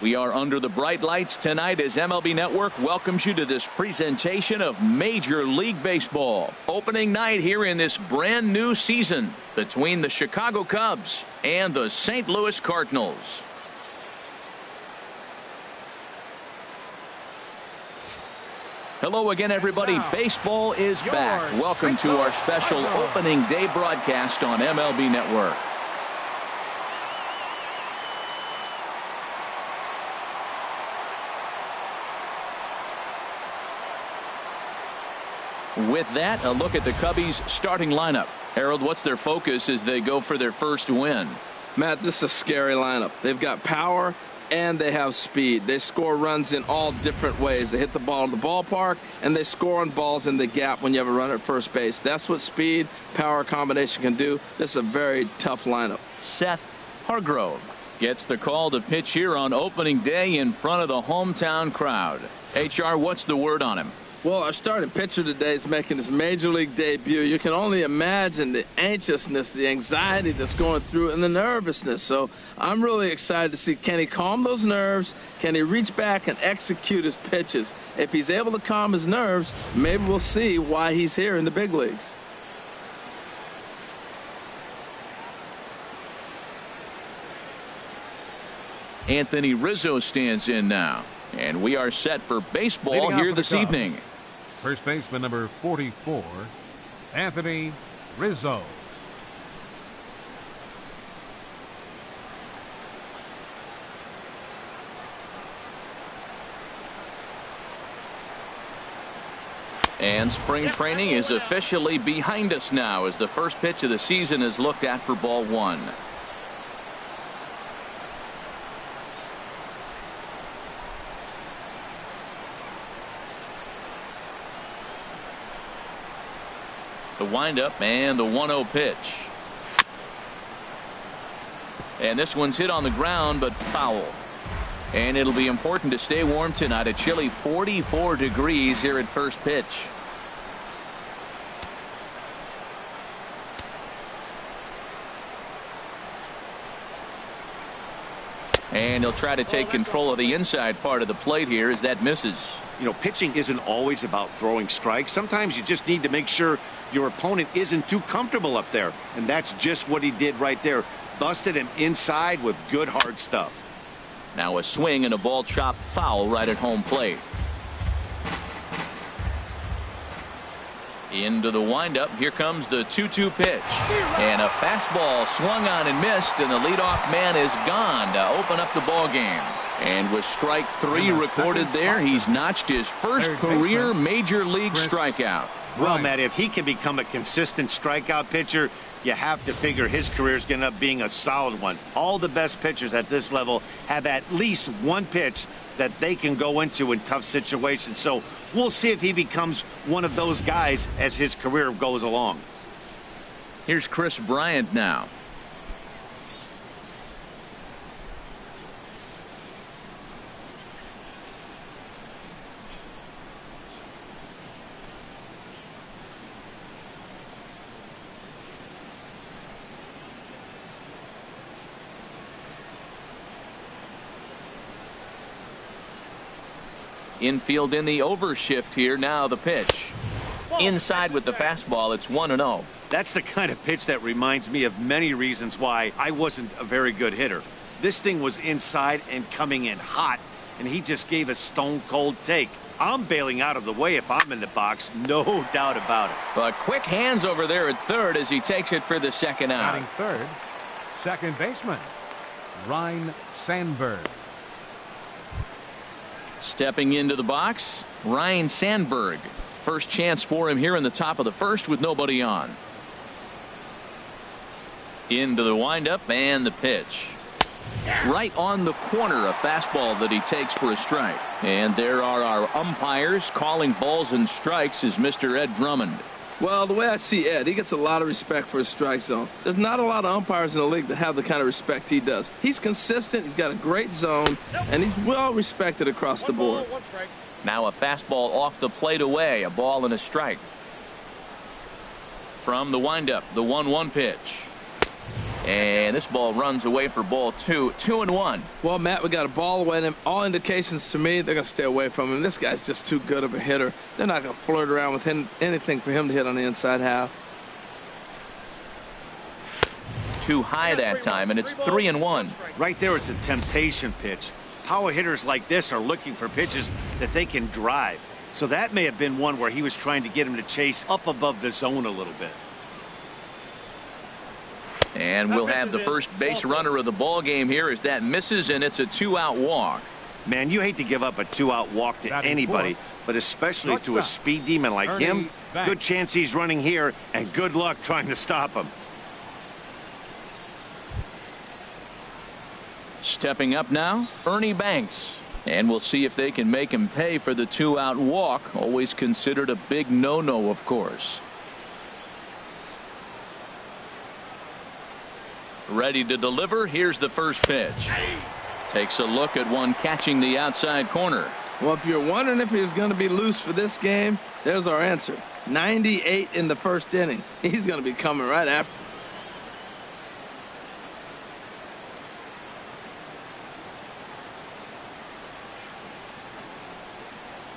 We are under the bright lights tonight as MLB Network welcomes you to this presentation of Major League Baseball. Opening night here in this brand new season between the Chicago Cubs and the St. Louis Cardinals. Hello again, everybody. Baseball is back. Welcome to our special opening day broadcast on MLB Network. With that, a look at the Cubbies' starting lineup. Harold, what's their focus as they go for their first win? Matt, this is a scary lineup. They've got power and they have speed. They score runs in all different ways. They hit the ball in the ballpark and they score on balls in the gap when you have a runner at first base. That's what speed, power combination can do. This is a very tough lineup. Seth Hargrove gets the call to pitch here on opening day in front of the hometown crowd. HR, what's the word on him? Well, our starting pitcher today is making his major league debut. You can only imagine the anxiousness, the anxiety that's going through, and the nervousness. So I'm really excited to see, can he calm those nerves? Can he reach back and execute his pitches? If he's able to calm his nerves, maybe we'll see why he's here in the big leagues. Anthony Rizzo stands in now, and we are set for baseball here this evening. First baseman number 44, Anthony Rizzo. And spring training is officially behind us now as the first pitch of the season is looked at for ball one. The windup and the 1-0 pitch. And this one's hit on the ground but foul. And it'll be important to stay warm tonight. A chilly 44 degrees here at first pitch. And he'll try to take control of the inside part of the plate here as that misses. You know, pitching isn't always about throwing strikes. Sometimes you just need to make sure your opponent isn't too comfortable up there. And that's just what he did right there. Busted him inside with good hard stuff. Now a swing and a ball chopped foul right at home plate. Into the windup. Here comes the 2-2 pitch. And a fastball swung on and missed, and the leadoff man is gone to open up the ball game. And with strike three recorded there, he's notched his first career major league strikeout. Well, Matt, if he can become a consistent strikeout pitcher, you have to figure his career is going to end up being a solid one. All the best pitchers at this level have at least one pitch that they can go into in tough situations. So we'll see if he becomes one of those guys as his career goes along. Here's Chris Bryant now. Infield in the overshift here. Now the pitch. Inside with the fastball. It's 1-0. That's the kind of pitch that reminds me of many reasons why I wasn't a very good hitter. This thing was inside and coming in hot, and he just gave a stone cold take. I'm bailing out of the way if I'm in the box, no doubt about it. But quick hands over there at third as he takes it for the second out. Batting third, second baseman Ryne Sandberg. Stepping into the box, Ryne Sandberg. First chance for him here in the top of the first with nobody on. Into the windup and the pitch. Right on the corner, a fastball that he takes for a strike. And there are our umpires calling balls and strikes is Mr. Ed Drummond. Well, the way I see Ed, he gets a lot of respect for his strike zone. There's not a lot of umpires in the league that have the kind of respect he does. He's consistent, he's got a great zone, and he's well respected across the board. Now a fastball off the plate away, a ball and a strike. From the windup, the 1-1 pitch. And this ball runs away for ball 2. 2-1. Well, Matt, we got a ball away at him. All indications to me, they're going to stay away from him. This guy's just too good of a hitter. They're not going to flirt around with him, anything for him to hit on the inside half. Too high that time, and it's 3-1. Right there is a temptation pitch. Power hitters like this are looking for pitches that they can drive. So that may have been one where he was trying to get him to chase up above the zone a little bit. And we'll have the first base runner of the ball game here as that misses, and it's a 2-out walk. Man, you hate to give up a 2-out walk to anybody, but especially to a speed demon like him. Good chance he's running here, and good luck trying to stop him. Stepping up now, Ernie Banks. And we'll see if they can make him pay for the 2-out walk. Always considered a big no-no, of course. Ready to deliver. Here's the first pitch. Takes a look at one catching the outside corner. Well, if you're wondering if he's going to be loose for this game, there's our answer. 98 in the first inning. He's going to be coming right after.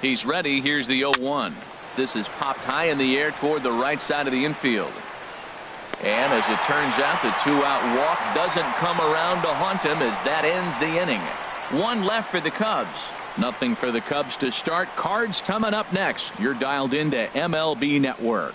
He's ready. Here's the 0-1. This is popped high in the air toward the right side of the infield. And as it turns out, the 2-out walk doesn't come around to haunt him as that ends the inning. One left for the Cubs. Nothing for the Cubs to start. Cards coming up next. You're dialed into MLB Network.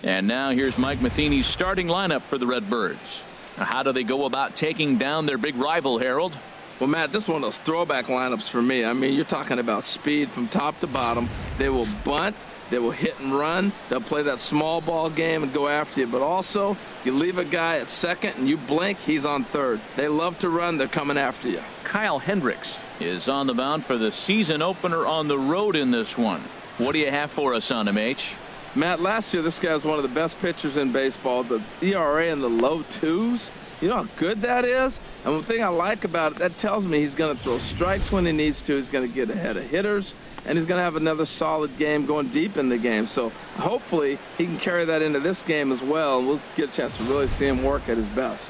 And now here's Mike Matheny's starting lineup for the Redbirds. Now, how do they go about taking down their big rival, Harold? Well, Matt, this is one of those throwback lineups for me. I mean, you're talking about speed from top to bottom. They will bunt. They will hit and run. They'll play that small ball game and go after you. But also, you leave a guy at second and you blink, he's on third. They love to run. They're coming after you. Kyle Hendricks is on the mound for the season opener on the road in this one. What do you have for us on him, H? Matt, last year this guy was one of the best pitchers in baseball. The ERA in the low 2s. You know how good that is? And one thing I like about it, that tells me he's going to throw strikes when he needs to. He's going to get ahead of hitters, and he's going to have another solid game going deep in the game. So hopefully he can carry that into this game as well, and we'll get a chance to really see him work at his best.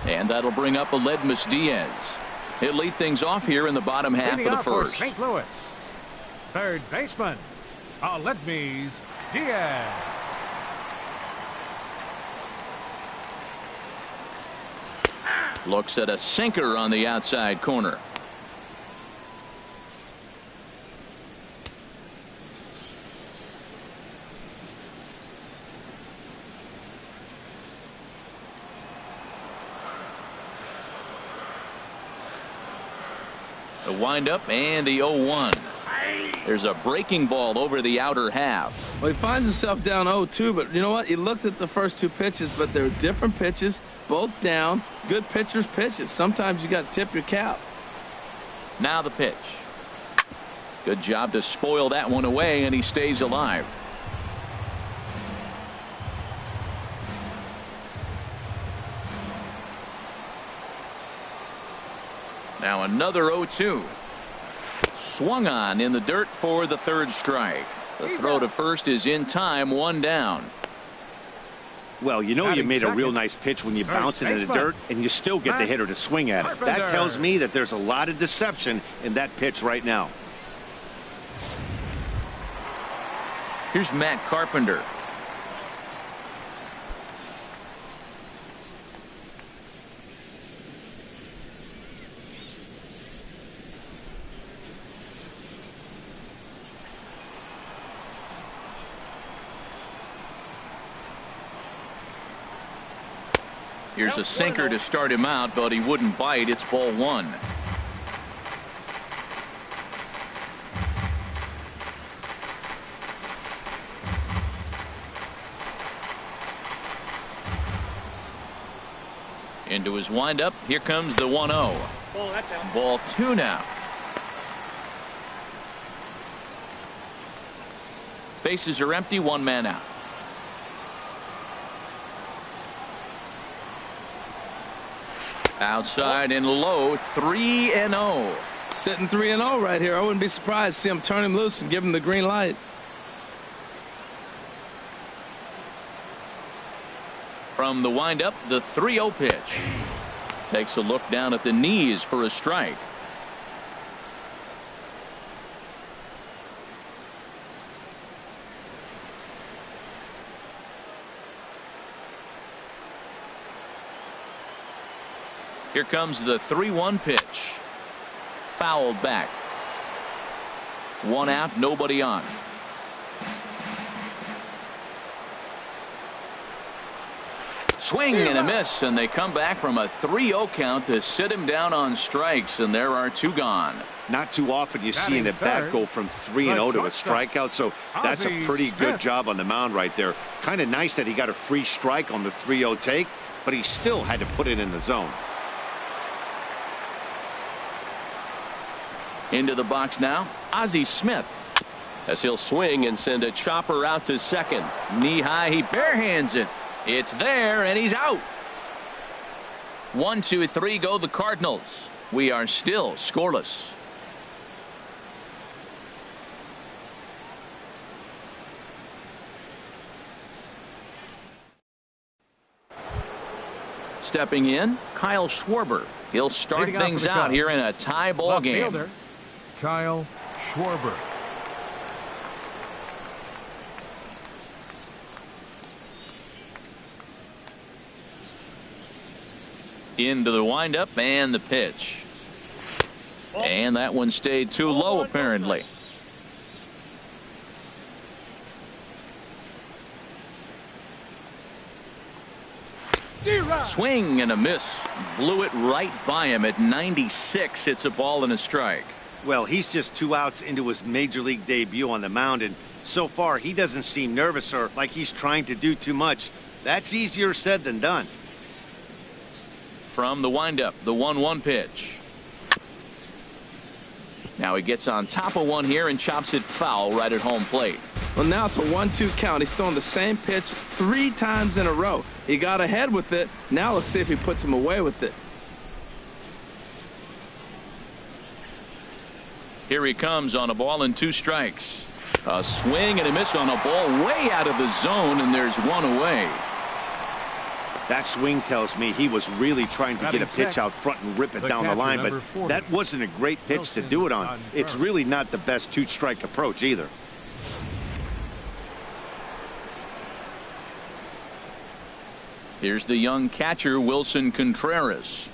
And that'll bring up Aledmus Diaz. He'll lead things off here in the bottom half of the first. St. Louis. Third baseman, Aledmus Diaz. Looks at a sinker on the outside corner. The windup and the 0-1. There's a breaking ball over the outer half. Well, he finds himself down 0-2, but you know what? He looked at the first two pitches, but they're different pitches, both down. Good pitchers' pitches. Sometimes you got to tip your cap. Now the pitch. Good job to spoil that one away, and he stays alive. Now another 0-2. Swung on in the dirt for the third strike. The throw to first is in time, one down. Well, you know you made a real nice pitch when you bounce it in the dirt and you still get the hitter to swing at it. That tells me that there's a lot of deception in that pitch right now. Here's Matt Carpenter. Here's a sinker to start him out, but he wouldn't bite. It's ball one. Into his windup. Here comes the 1-0. Ball two now. Bases are empty. One man out. Outside and low, 3-0. Sitting 3-0 right here. I wouldn't be surprised to see him turn him loose and give him the green light. From the windup, the 3-0 pitch. Takes a look down at the knees for a strike. Here comes the 3-1 pitch. Fouled back. 1 out, nobody on. Swing and a miss, and they come back from a 3-0 count to sit him down on strikes, and there are 2 gone. Not too often you see an at-bat go from 3-0 to a strikeout, so that's a pretty good job on the mound right there. Kind of nice that he got a free strike on the 3-0 take, but he still had to put it in the zone. Into the box now, Ozzie Smith. As he'll swing and send a chopper out to second. Knee high, he barehands it. It's there, and he's out. 1, 2, 3 go the Cardinals. We are still scoreless. Stepping in, Kyle Schwarber. He'll start things out here in a tie ball game. Fielder, Kyle Schwarber. Into the windup and the pitch. And that one stayed too low, apparently. Swing and a miss. Blew it right by him at 96. It's a ball and a strike. Well, he's just 2 outs into his major league debut on the mound, and so far he doesn't seem nervous or like he's trying to do too much. That's easier said than done. From the windup, the 1-1 pitch. Now he gets on top of one here and chops it foul right at home plate. Well, now it's a 1-2 count. He's throwing the same pitch 3 times in a row. He got ahead with it. Now let's see if he puts him away with it. Here he comes on a ball and 2 strikes. A swing and a miss on a ball way out of the zone, and there's 1 away. That swing tells me he was really trying to get a pitch out front and rip it down the line, but that wasn't a great pitch to do it on. It's really not the best 2-strike approach either. Here's the young catcher, Wilson Contreras.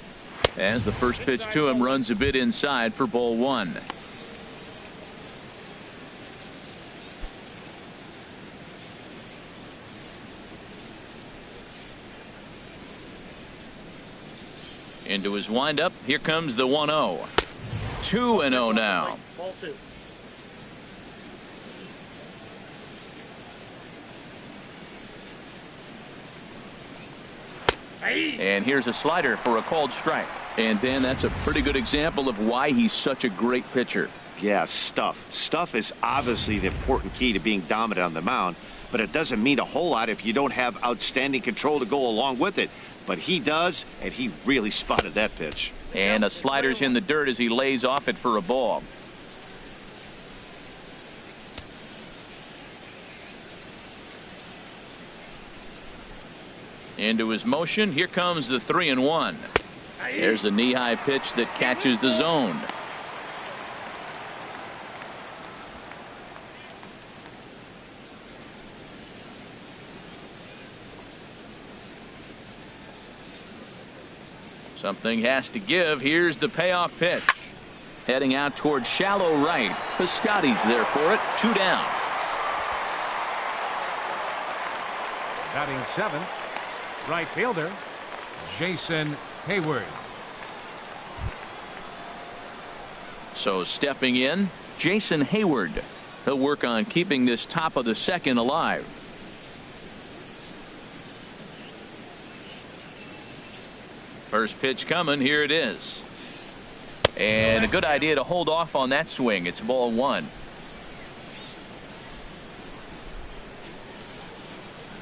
As the first pitch to him runs a bit inside for ball 1. Into his windup. Here comes the 1-0. 2-0 now. Ball 2. And here's a slider for a called strike. And Dan, that's a pretty good example of why he's such a great pitcher. Yeah, stuff. Stuff is obviously the important key to being dominant on the mound, but it doesn't mean a whole lot if you don't have outstanding control to go along with it. But he does, and he really spotted that pitch. And a slider's in the dirt as he lays off it for a ball. Into his motion. Here comes the 3-1. There's a knee-high pitch that catches the zone. Something has to give. Here's the payoff pitch. Heading out towards shallow right. Piscotty's there for it. 2 down. Batting 7th, right fielder, Jason Hayward. So stepping in, Jason Hayward. He'll work on keeping this top of the second alive. First pitch coming. Here it is. And a good idea to hold off on that swing. It's ball 1.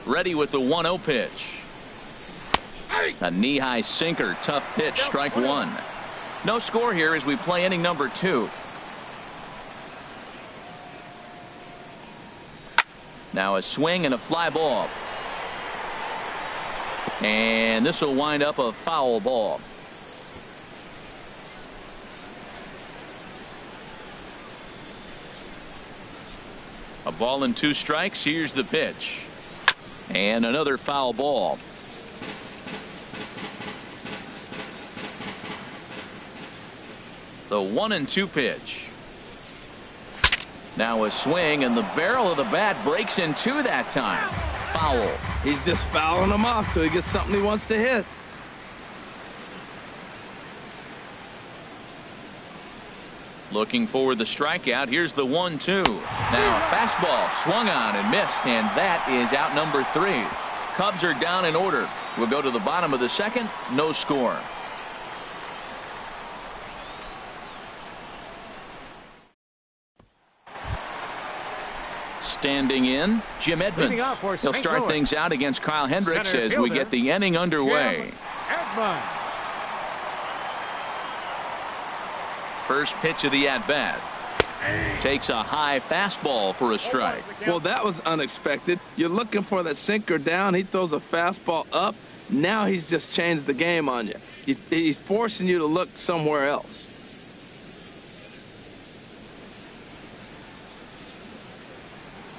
Ready with the 1-0 pitch. A knee-high sinker. Tough pitch. Strike one. No score here as we play inning number 2. Now a swing and a fly ball. And this will wind up a foul ball. A ball and 2 strikes. Here's the pitch. And another foul ball. The 1-2 pitch. Now a swing, and the barrel of the bat breaks in 2 that time. Foul. He's just fouling him off till he gets something he wants to hit. Looking for the strikeout. Here's the 1-2. Now a fastball swung on and missed, and that is out number 3. Cubs are down in order. We'll go to the bottom of the 2nd. No score. Standing in, Jim Edmonds. He'll start things out against Kyle Hendricks as we get the inning underway. First pitch of the at-bat. Takes a high fastball for a strike. Well, that was unexpected. You're looking for that sinker down. He throws a fastball up. Now he's just changed the game on you. He's forcing you to look somewhere else.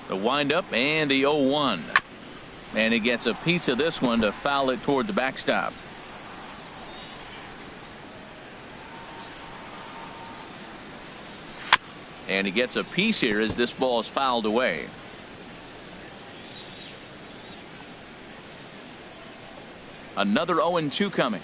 The windup and the 0-1. And he gets a piece of this one to foul it toward the backstop. And he gets a piece here as this ball is fouled away. Another 0-2 coming.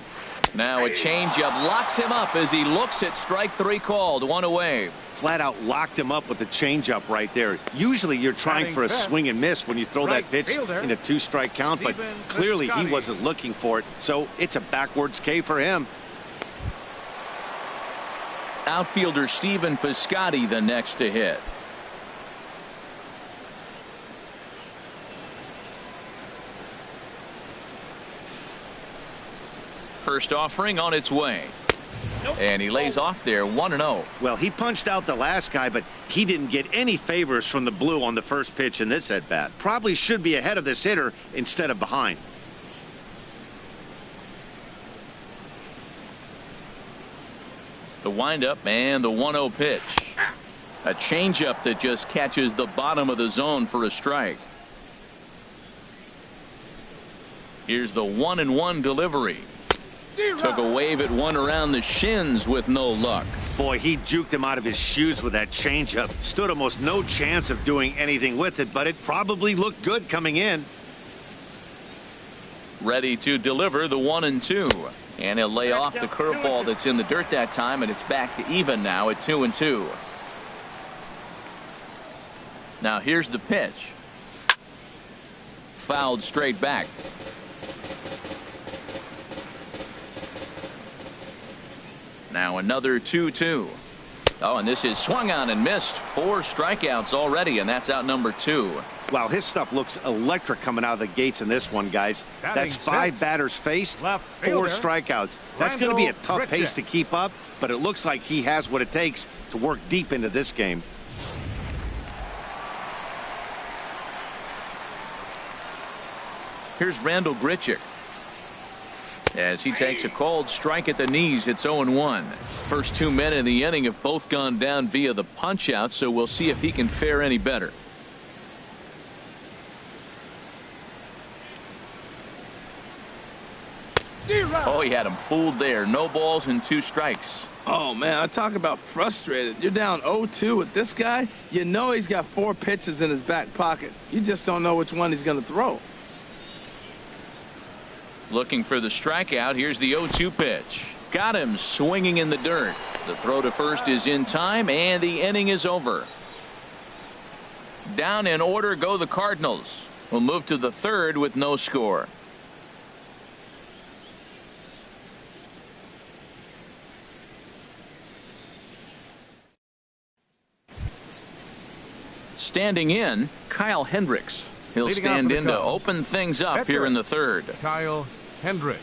Now a changeup locks him up as he looks at strike 3 called. 1 away. Flat out locked him up with the changeup right there. Usually you're trying for a swing and miss when you throw that pitch in a 2-strike count, but clearly he wasn't looking for it, so it's a backwards K for him. Outfielder Stephen Piscotty the next to hit. First offering on its way. And he lays off there 1-0. Well, he punched out the last guy, but he didn't get any favors from the blue on the first pitch in this at bat. Probably should be ahead of this hitter instead of behind. The windup and the 1-0 pitch. A changeup that just catches the bottom of the zone for a strike. Here's the 1-1 delivery. Took a wave at one around the shins with no luck. Boy, he juked him out of his shoes with that changeup. Stood almost no chance of doing anything with it, but it probably looked good coming in. Ready to deliver the 1-2. And he'll lay off the curveball that's in the dirt that time, and it's back to even now at 2-2. Now here's the pitch. Fouled straight back. Now another 2-2. Oh, and this is swung on and missed. 4 strikeouts already, and that's out number 2. Wow, his stuff looks electric coming out of the gates in this one, guys. That's 5 batters faced, 4 strikeouts. That's going to be a tough pace to keep up, but it looks like he has what it takes to work deep into this game. Here's Randall Grichuk as he takes a called strike at the knees. It's 0-1. First 2 men in the inning have both gone down via the punch out, so we'll see if he can fare any better. Oh, he had him fooled there. No balls and 2 strikes. Oh, man, I talk about frustrated. You're down 0-2 with this guy. You know he's got 4 pitches in his back pocket. You just don't know which one he's going to throw. Looking for the strikeout. Here's the 0-2 pitch. Got him swinging in the dirt. The throw to first is in time, and the inning is over. Down in order go the Cardinals. We'll move to the 3rd with no score. Standing in, Kyle Hendricks. He'll stand in to open things up here in the 3rd. Kyle Hendricks.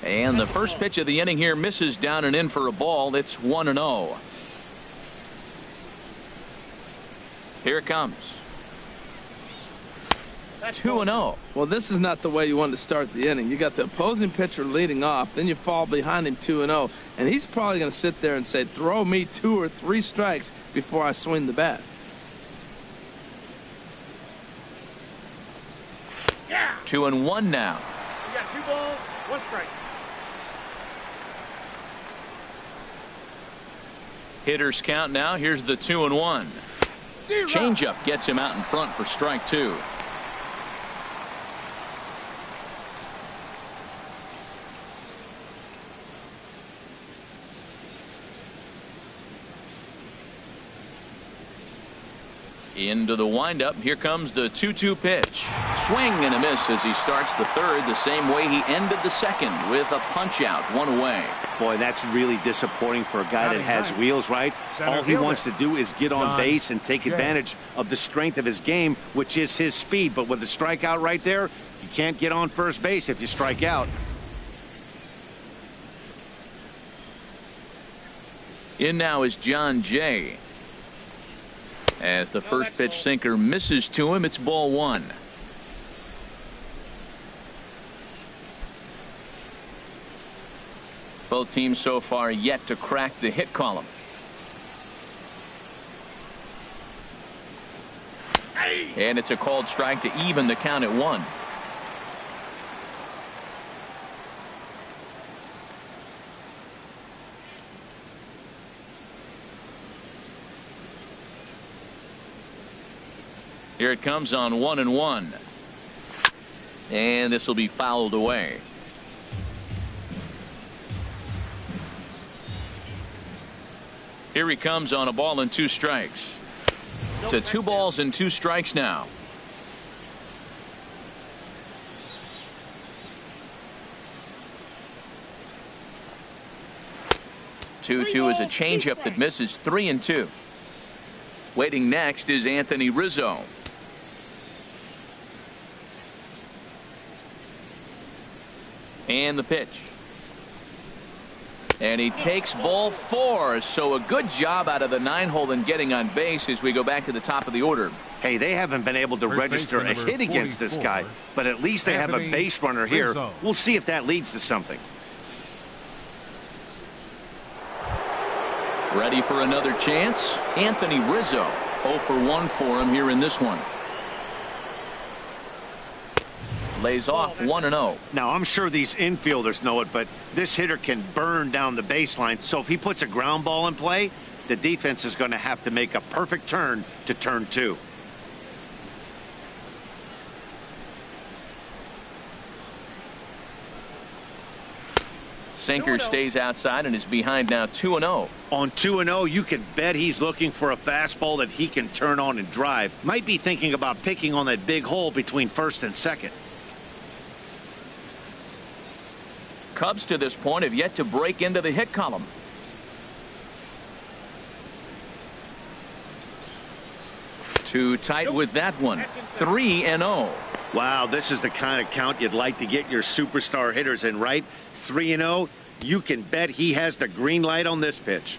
And the first pitch of the inning here misses down and in for a ball. It's 1-0. Here it comes. 2-0. Well, this is not the way you want to start the inning. You got the opposing pitcher leading off, then you fall behind him 2-0, and he's probably going to sit there and say, throw me 2 or 3 strikes before I swing the bat. Yeah. 2-1 now. You got 2 balls, 1 strike. Hitters count now. Here's the 2-1. Changeup gets him out in front for strike 2. Into the windup. Here comes the 2-2 pitch. Swing and a miss as he starts the third the same way he ended the second, with a punch out, 1 away. Boy, that's really disappointing for a guy that has wheels, right? All he wants to do is get on base and take advantage of the strength of his game, which is his speed. But with the strikeout right there, you can't get on first base if you strike out. In now is John Jay. As the first pitch sinker misses to him, it's ball 1. Both teams so far yet to crack the hit column. And it's a called strike to even the count at 1. Here it comes on 1-1. And this will be fouled away. Here he comes on a ball and 2 strikes. To 2 balls and 2 strikes now. Two is a changeup that misses 3-2. Waiting next is Anthony Rizzo. And the pitch. And he takes ball 4. So a good job out of the 9-hole in getting on base as we go back to the top of the order. Hey, they haven't been able to register a hit against this guy, but at least they have a base runner here. We'll see if that leads to something. Ready for another chance? Anthony Rizzo. 0 for 1 for him here in this one. Lays off 1-0. Now, I'm sure these infielders know it, but this hitter can burn down the baseline. So if he puts a ground ball in play, the defense is going to have to make a perfect turn to turn 2. Sinker stays outside and is behind now 2-0. On 2-0, you can bet he's looking for a fastball that he can turn on and drive. Might be thinking about picking on that big hole between first and second. Cubs to this point have yet to break into the hit column. Too tight with that one. 3-0. Wow, this is the kind of count you'd like to get your superstar hitters in, right? 3-0. You can bet he has the green light on this pitch.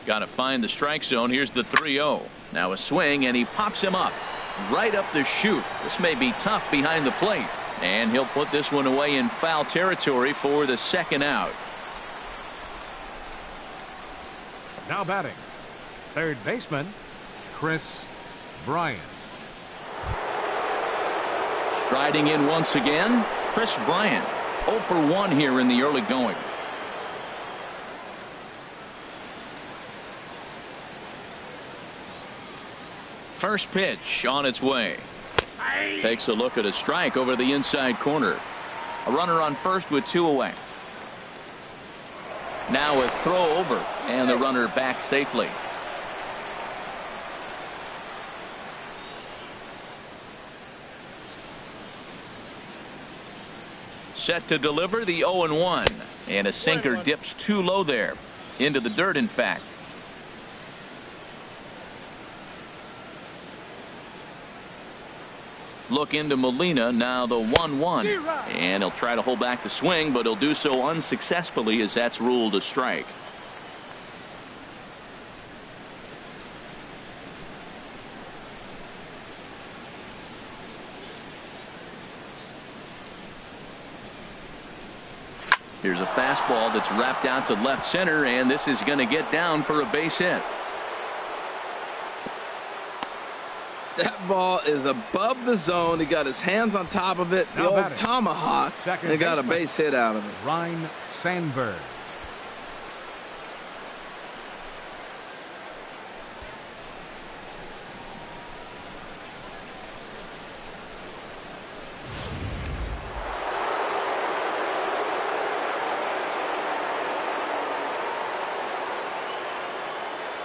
Got to find the strike zone. Here's the 3-0. Now a swing, and he pops him up right up the chute. This may be tough behind the plate, and he'll put this one away in foul territory for the second out. Now batting, third baseman Chris Bryant. Striding in once again, Chris Bryant. 0 for 1 here in the early going. First pitch on its way. Takes a look at a strike over the inside corner. A runner on first with 2 away. Now a throw over, and the runner back safely. Set to deliver the 0-1, and a sinker dips too low there, into the dirt in fact. Look into Molina, now the 1-1. And he'll try to hold back the swing, but he'll do so unsuccessfully as that's ruled a strike. Here's a fastball that's wrapped out to left center, and this is going to get down for a base hit. That ball is above the zone. He got his hands on top of it, the old tomahawk, and got a base hit out of it. Ryan Sandberg.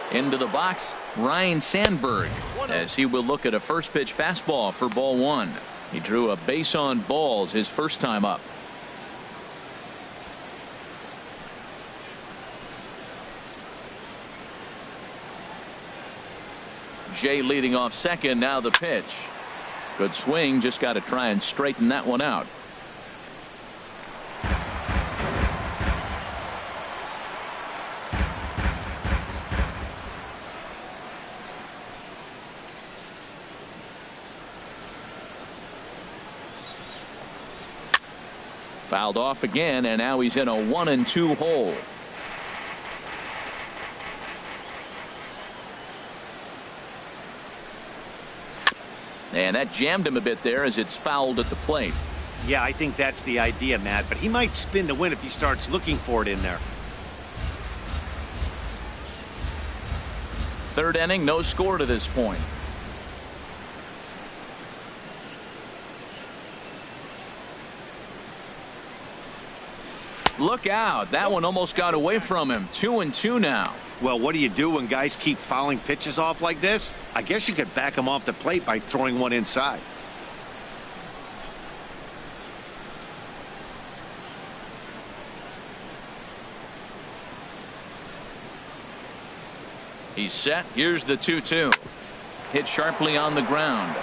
Into the box, Ryan Sandberg, as he will look at a first pitch fastball for ball one. He drew a base on balls his first time up. Jay leading off second, now the pitch. Good swing, just got to try and straighten that one out. Fouled off again, and now he's in a 1-2 hole. And that jammed him a bit there as it's fouled at the plate. Yeah, I think that's the idea, Matt, but he might spin to win if he starts looking for it in there. Third inning, no score to this point. Look out. That one almost got away from him. 2-2 now. Well, what do you do when guys keep fouling pitches off like this? I guess you could back them off the plate by throwing one inside. He's set. Here's the 2-2. Hit sharply on the ground.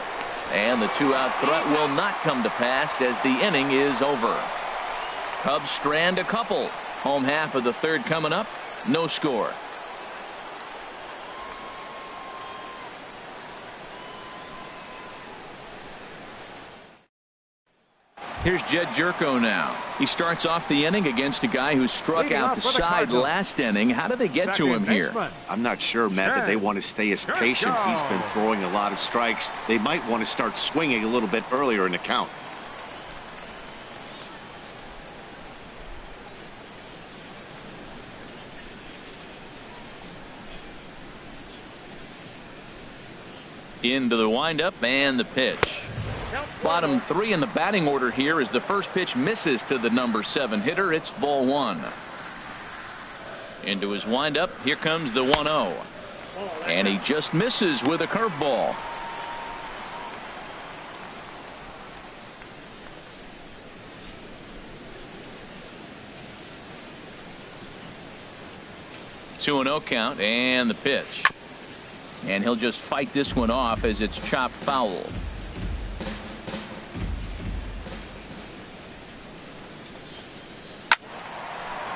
And the two-out threat will not come to pass as the inning is over. Cubs strand a couple. Home half of the third coming up. No score. Here's Jed Jerko now. He starts off the inning against a guy who struck out the side last inning. How did they get to him here? I'm not sure, Matt, that they want to stay as patient. He's been throwing a lot of strikes. They might want to start swinging a little bit earlier in the count. Into the windup and the pitch. Bottom three in the batting order here as the first pitch misses to the number 7 hitter. It's ball one. Into his windup. Here comes the 1-0. And he just misses with a curveball. Two and 0 count and the pitch. And he'll just fight this one off as it's chopped foul.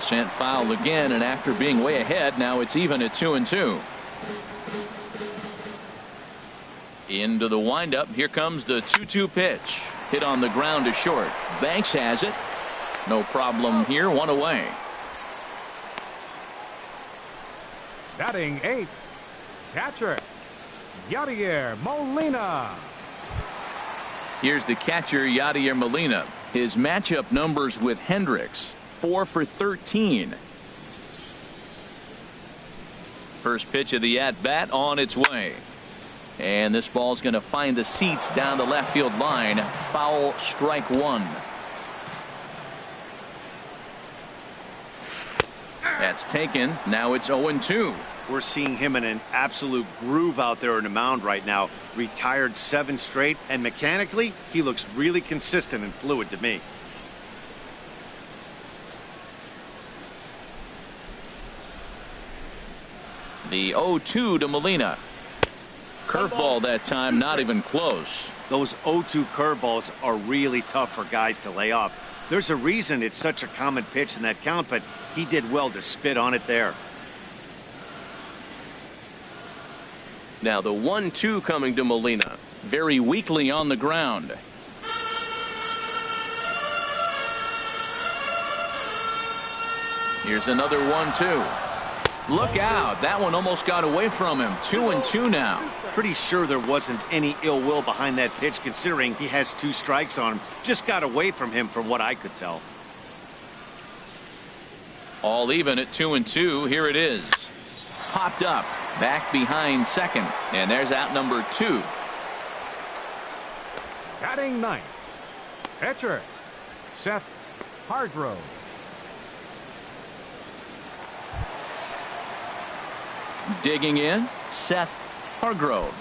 Sent foul again, and after being way ahead, now it's even at 2-2. Into the windup. Here comes the 2-2 pitch. Hit on the ground to short. Banks has it. No problem here. One away. Batting 8th. Catcher, Yadier Molina. Here's the catcher, Yadier Molina. His matchup numbers with Hendricks, 4 for 13. First pitch of the at-bat on its way. And this ball's going to find the seats down the left field line. Foul, strike one. That's taken. Now it's 0-2. We're seeing him in an absolute groove out there in the mound right now. Retired 7 straight, and mechanically, he looks really consistent and fluid to me. The 0-2 to Molina. Curveball that time, not even close. Those 0-2 curveballs are really tough for guys to lay off. There's a reason it's such a common pitch in that count, but he did well to spit on it there. Now the 1-2 coming to Molina. Very weakly on the ground. Here's another 1-2. Look out. That one almost got away from him. 2-2 now. Pretty sure there wasn't any ill will behind that pitch, considering he has 2 strikes on him. Just got away from him from what I could tell. All even at 2-2. Here it is. Popped up. Back behind second. And there's out number 2. Batting ninth, pitcher, Seth Hargrove. Digging in, Seth Hargrove.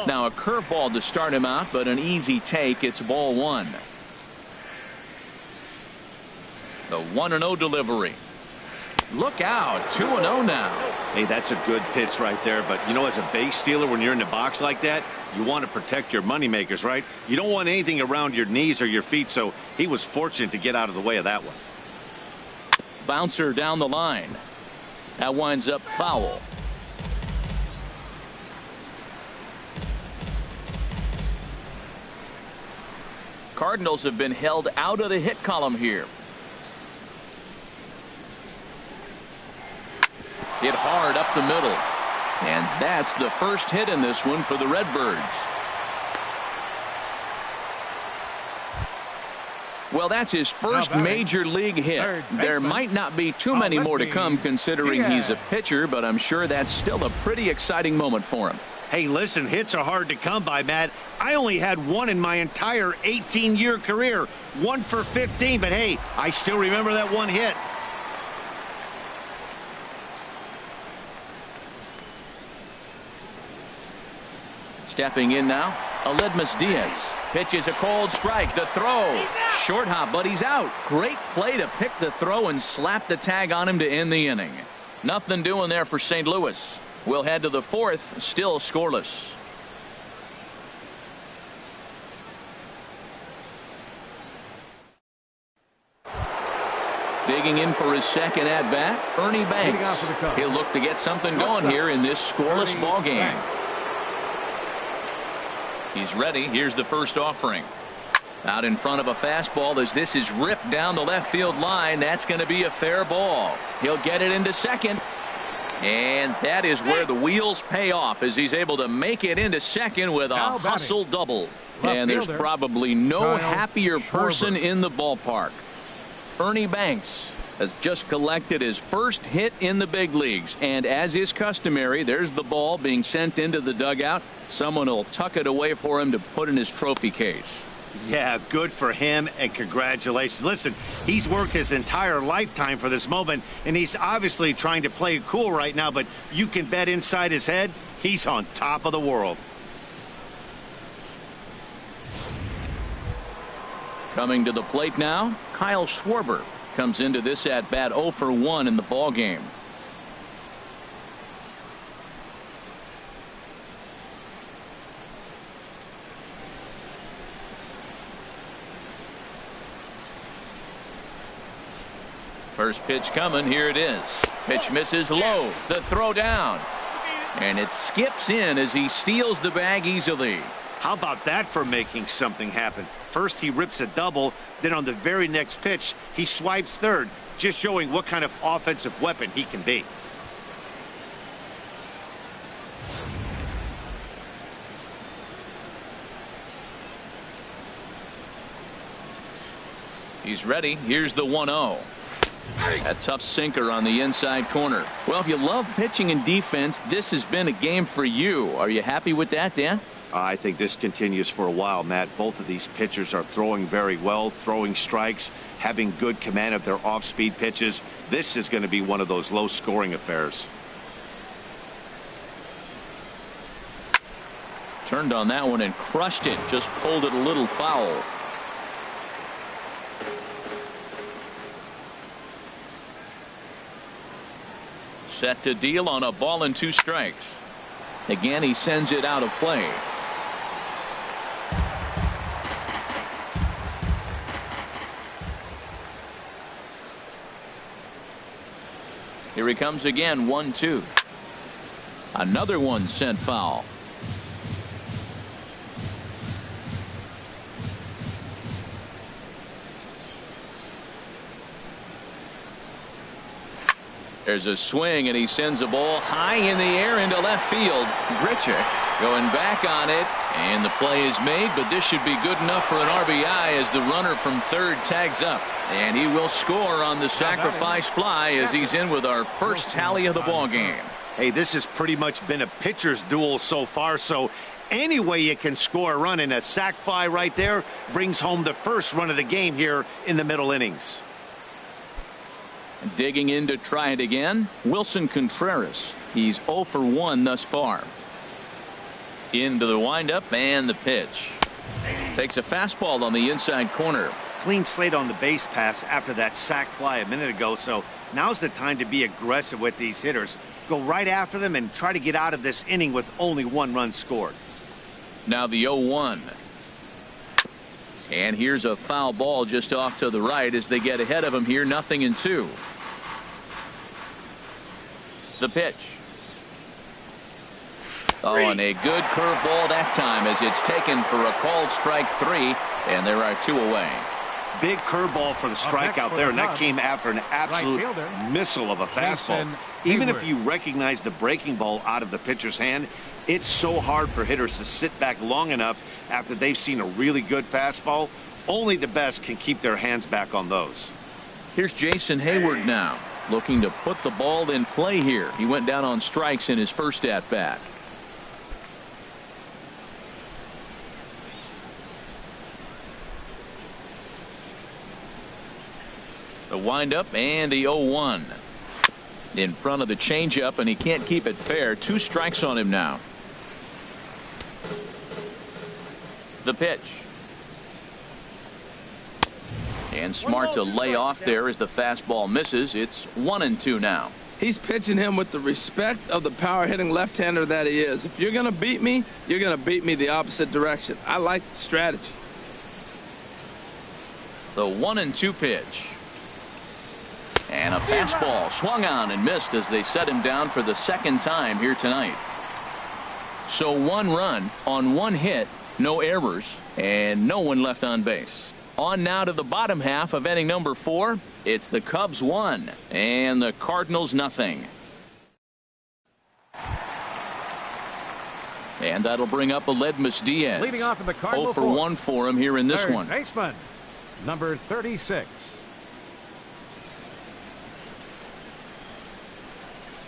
Now a curveball to start him out, but an easy take. It's ball 1. The 1-0 delivery. Look out. 2-0 now. Hey, that's a good pitch right there. But, you know, as a base stealer, when you're in the box like that, you want to protect your moneymakers, right? You don't want anything around your knees or your feet, so he was fortunate to get out of the way of that one. Bouncer down the line. That winds up foul. Cardinals have been held out of the hit column here. Hit hard up the middle. And that's the first hit in this one for the Redbirds. Well, that's his first major league hit. There might not be too many more to come, considering he's a pitcher, but I'm sure that's still a pretty exciting moment for him. Hey, listen, hits are hard to come by, Matt. I only had one in my entire 18-year career. 1 for 15, but hey, I still remember that one hit. Stepping in now, Aledmus Diaz. Pitches a cold strike. The throw. Short hop, but he's out. Great play to pick the throw and slap the tag on him to end the inning. Nothing doing there for St. Louis. We'll head to the 4th, still scoreless. Digging in for his second at bat, Ernie Banks. He'll look to get something going here in this scoreless ball game. He's ready. Here's the first offering. Out in front of a fastball as this is ripped down the left field line. That's going to be a fair ball. He'll get it into second. And that is where the wheels pay off, as he's able to make it into second with a hustle double. And there's probably no happier person in the ballpark. Ernie Banks has just collected his first hit in the big leagues, and as is customary, there's the ball being sent into the dugout. Someone will tuck it away for him to put in his trophy case. Yeah, good for him, and congratulations. Listen, he's worked his entire lifetime for this moment, and he's obviously trying to play it cool right now, but you can bet inside his head, he's on top of the world. Coming to the plate now, Kyle Schwarber comes into this at bat 0 for 1 in the ball game. First pitch coming. Here it is. Pitch misses low. The throw down. And it skips in as he steals the bag easily. How about that for making something happen? First he rips a double, then on the very next pitch he swipes third, just showing what kind of offensive weapon he can be. He's ready. Here's the 1-0. A tough sinker on the inside corner. Well, if you love pitching and defense, this has been a game for you. Are you happy with that, Dan? I think this continues for a while, Matt. Both of these pitchers are throwing very well, throwing strikes, having good command of their off-speed pitches. This is going to be one of those low-scoring affairs. Turned on that one and crushed it. Just pulled it a little foul. Set to deal on a ball and 2 strikes. Again, he sends it out of play. Here he comes again, 1-2. Another one sent foul. There's a swing, and he sends a ball high in the air into left field. Grichuk going back on it, and the play is made, but this should be good enough for an RBI as the runner from third tags up. And he will score on the sacrifice fly as he's in with our first tally of the ball game. Hey, this has pretty much been a pitcher's duel so far, so any way you can score a run, in a sac fly right there brings home the first run of the game here in the middle innings. Digging in to try it again, Wilson Contreras. He's 0 for 1 thus far. Into the windup and the pitch. Takes a fastball on the inside corner. Clean slate on the base pass after that sac fly a minute ago, so now's the time to be aggressive with these hitters. Go right after them and try to get out of this inning with only 1 run scored. Now the 0-1. And here's a foul ball just off to the right as they get ahead of him here, 0-2. The pitch. Oh, and a good curveball that time as it's taken for a called strike 3, and there are 2 away. Big curveball for the strikeout there, and that came after an absolute missile of a fastball. Even if you recognize the breaking ball out of the pitcher's hand, it's so hard for hitters to sit back long enough after they've seen a really good fastball. Only the best can keep their hands back on those. Here's Jason Hayward now, looking to put the ball in play here. He went down on strikes in his first at-bat. The windup and the 0-1. In front of the changeup, and he can't keep it fair. 2 strikes on him now. The pitch. And smart to lay off there as the fastball misses. It's 1-2 now. He's pitching him with the respect of the power-hitting left-hander that he is. If you're going to beat me, you're going to beat me the opposite direction. I like the strategy. The 1-2 pitch. And a fastball swung on and missed as they set him down for the second time here tonight. So 1 run on 1 hit, no errors, and no one left on base. On now to the bottom half of inning number 4. It's the Cubs 1 and the Cardinals nothing. And that'll bring up Aledmys Diaz. Leading off in the Cardinal 0 for 1 for him here in this one. Baseman, number 36.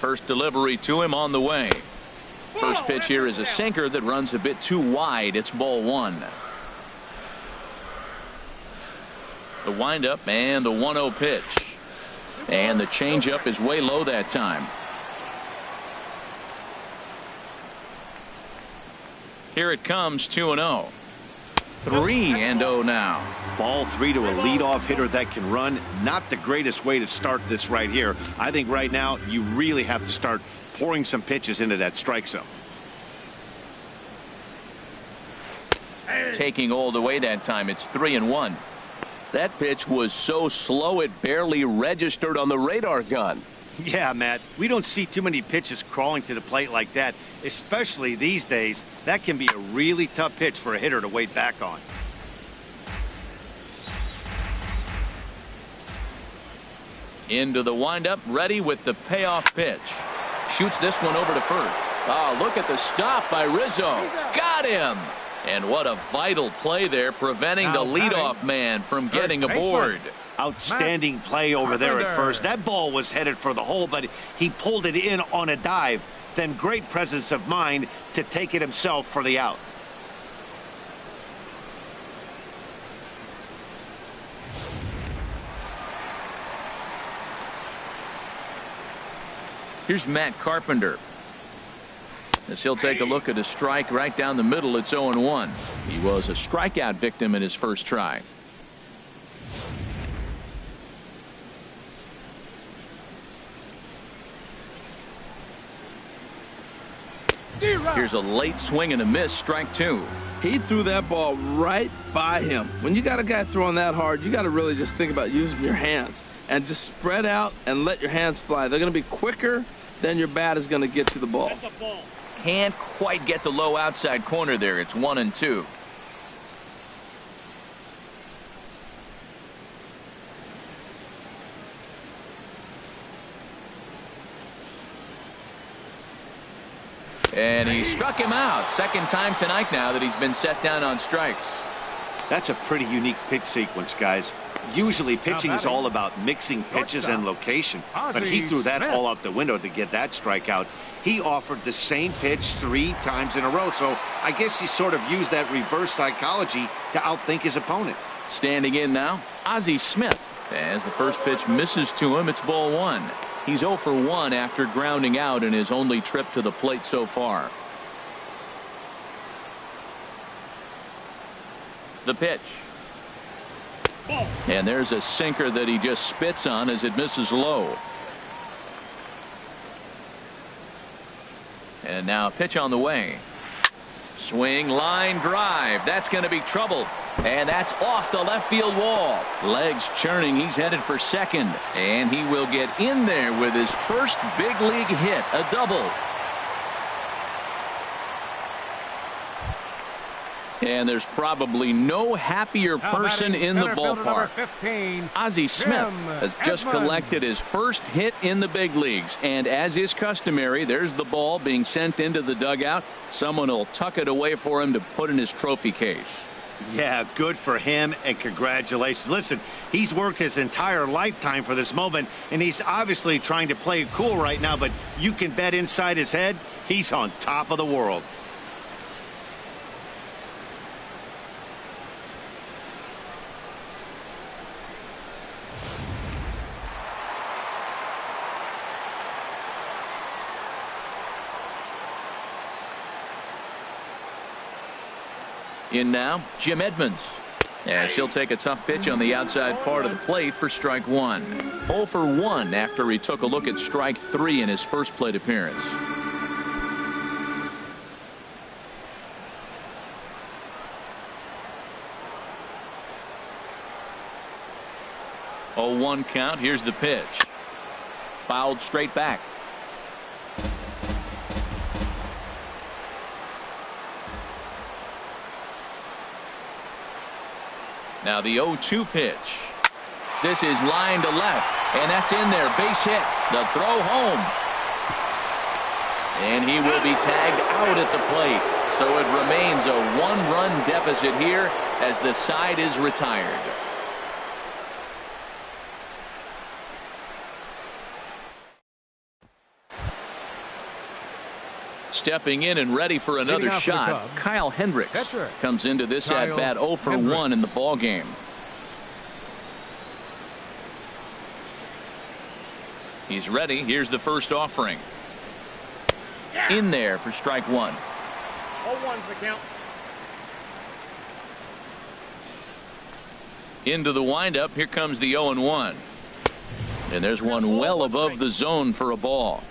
First delivery to him on the way. First pitch here is a sinker that runs a bit too wide. It's ball 1. The windup and the 1-0 pitch. And the changeup is way low that time. Here it comes, 2-0. 3-0 now. Ball 3 to a leadoff hitter that can run. Not the greatest way to start this right here. I think right now you really have to start pouring some pitches into that strike zone. Taking all the way that time. It's 3-1. That pitch was so slow it barely registered on the radar gun. Yeah, Matt, we don't see too many pitches crawling to the plate like that, especially these days. That can be a really tough pitch for a hitter to wait back on. Into the windup, ready with the payoff pitch. Shoots this one over to first. Oh, look at the stop by Rizzo. Got him. And what a vital play there, preventing the leadoff man from getting aboard. Outstanding play over there at first. That ball was headed for the hole, but he pulled it in on a dive. Then great presence of mind to take it himself for the out. Here's Matt Carpenter. As he'll take a look at a strike right down the middle. It's 0-1. He was a strikeout victim in his first try. Here's a late swing and a miss, strike two. He threw that ball right by him. When you got a guy throwing that hard, you got to really just think about using your hands and just spread out and let your hands fly. They're going to be quicker than your bat is going to get to the ball. Can't quite get the low outside corner there. It's 1-2. And he struck him out. Second time tonight now that he's been set down on strikes. That's a pretty unique pitch sequence, guys. Usually pitching is all about mixing pitches and location, but he threw that all out the window to get that strikeout. He offered the same pitch 3 times in a row, so I guess he sort of used that reverse psychology to outthink his opponent. Standing in now, Ozzie Smith. As the first pitch misses to him, it's ball 1. He's 0 for 1 after grounding out in his only trip to the plate so far. The pitch. And there's a sinker that he just spits on as it misses low. And now a pitch on the way. Swing, line, drive. That's going to be trouble. And that's off the left field wall. Legs churning. He's headed for second. And he will get in there with his first big league hit, a double. And there's probably no happier person in the ballpark. Ozzie Smith has just collected his first hit in the big leagues. And as is customary, there's the ball being sent into the dugout. Someone will tuck it away for him to put in his trophy case. Yeah, good for him, and congratulations. Listen, he's worked his entire lifetime for this moment, and he's obviously trying to play it cool right now, but you can bet inside his head, he's on top of the world. In now, Jim Edmonds. As he'll take a tough pitch on the outside part of the plate for strike 1. 0 for 1 after he took a look at strike 3 in his first plate appearance. Oh, 1 count. Here's the pitch. Fouled straight back. Now the 0-2 pitch. This is line to left, and that's in there. Base hit. The throw home. And he will be tagged out at the plate. So it remains a 1-run deficit here as the side is retired. Stepping in and ready for another shot, Kyle Hendricks comes into this at bat 0 for 1 in the ball game. He's ready. Here's the first offering. In there for strike 1. 0-1's the count. Into the windup. Here comes the 0-1. And there's one well above the zone for a ball.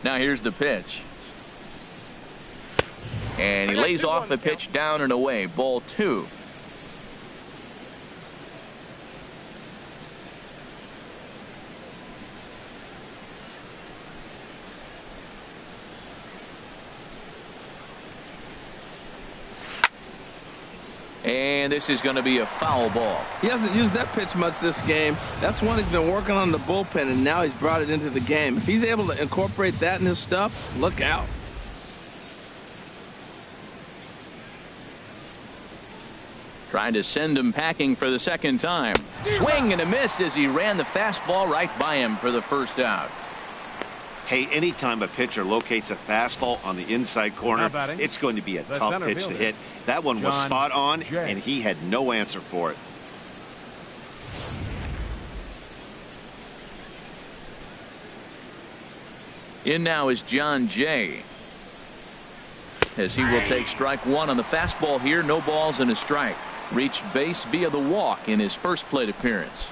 Now here's the pitch. And he lays off the pitch down and away. Ball 2. And this is going to be a foul ball. He hasn't used that pitch much this game. That's one he's been working on the bullpen, and now he's brought it into the game. If he's able to incorporate that in his stuff, look out. Trying to send him packing for the second time. Swing and a miss as he ran the fastball right by him for the first out. Hey, anytime a pitcher locates a fastball on the inside corner, it's going to be a tough pitch to hit. That one was spot on, and he had no answer for it. In now is John Jay. As he will take strike 1 on the fastball here. No balls and a strike. Reached base via the walk in his first plate appearance.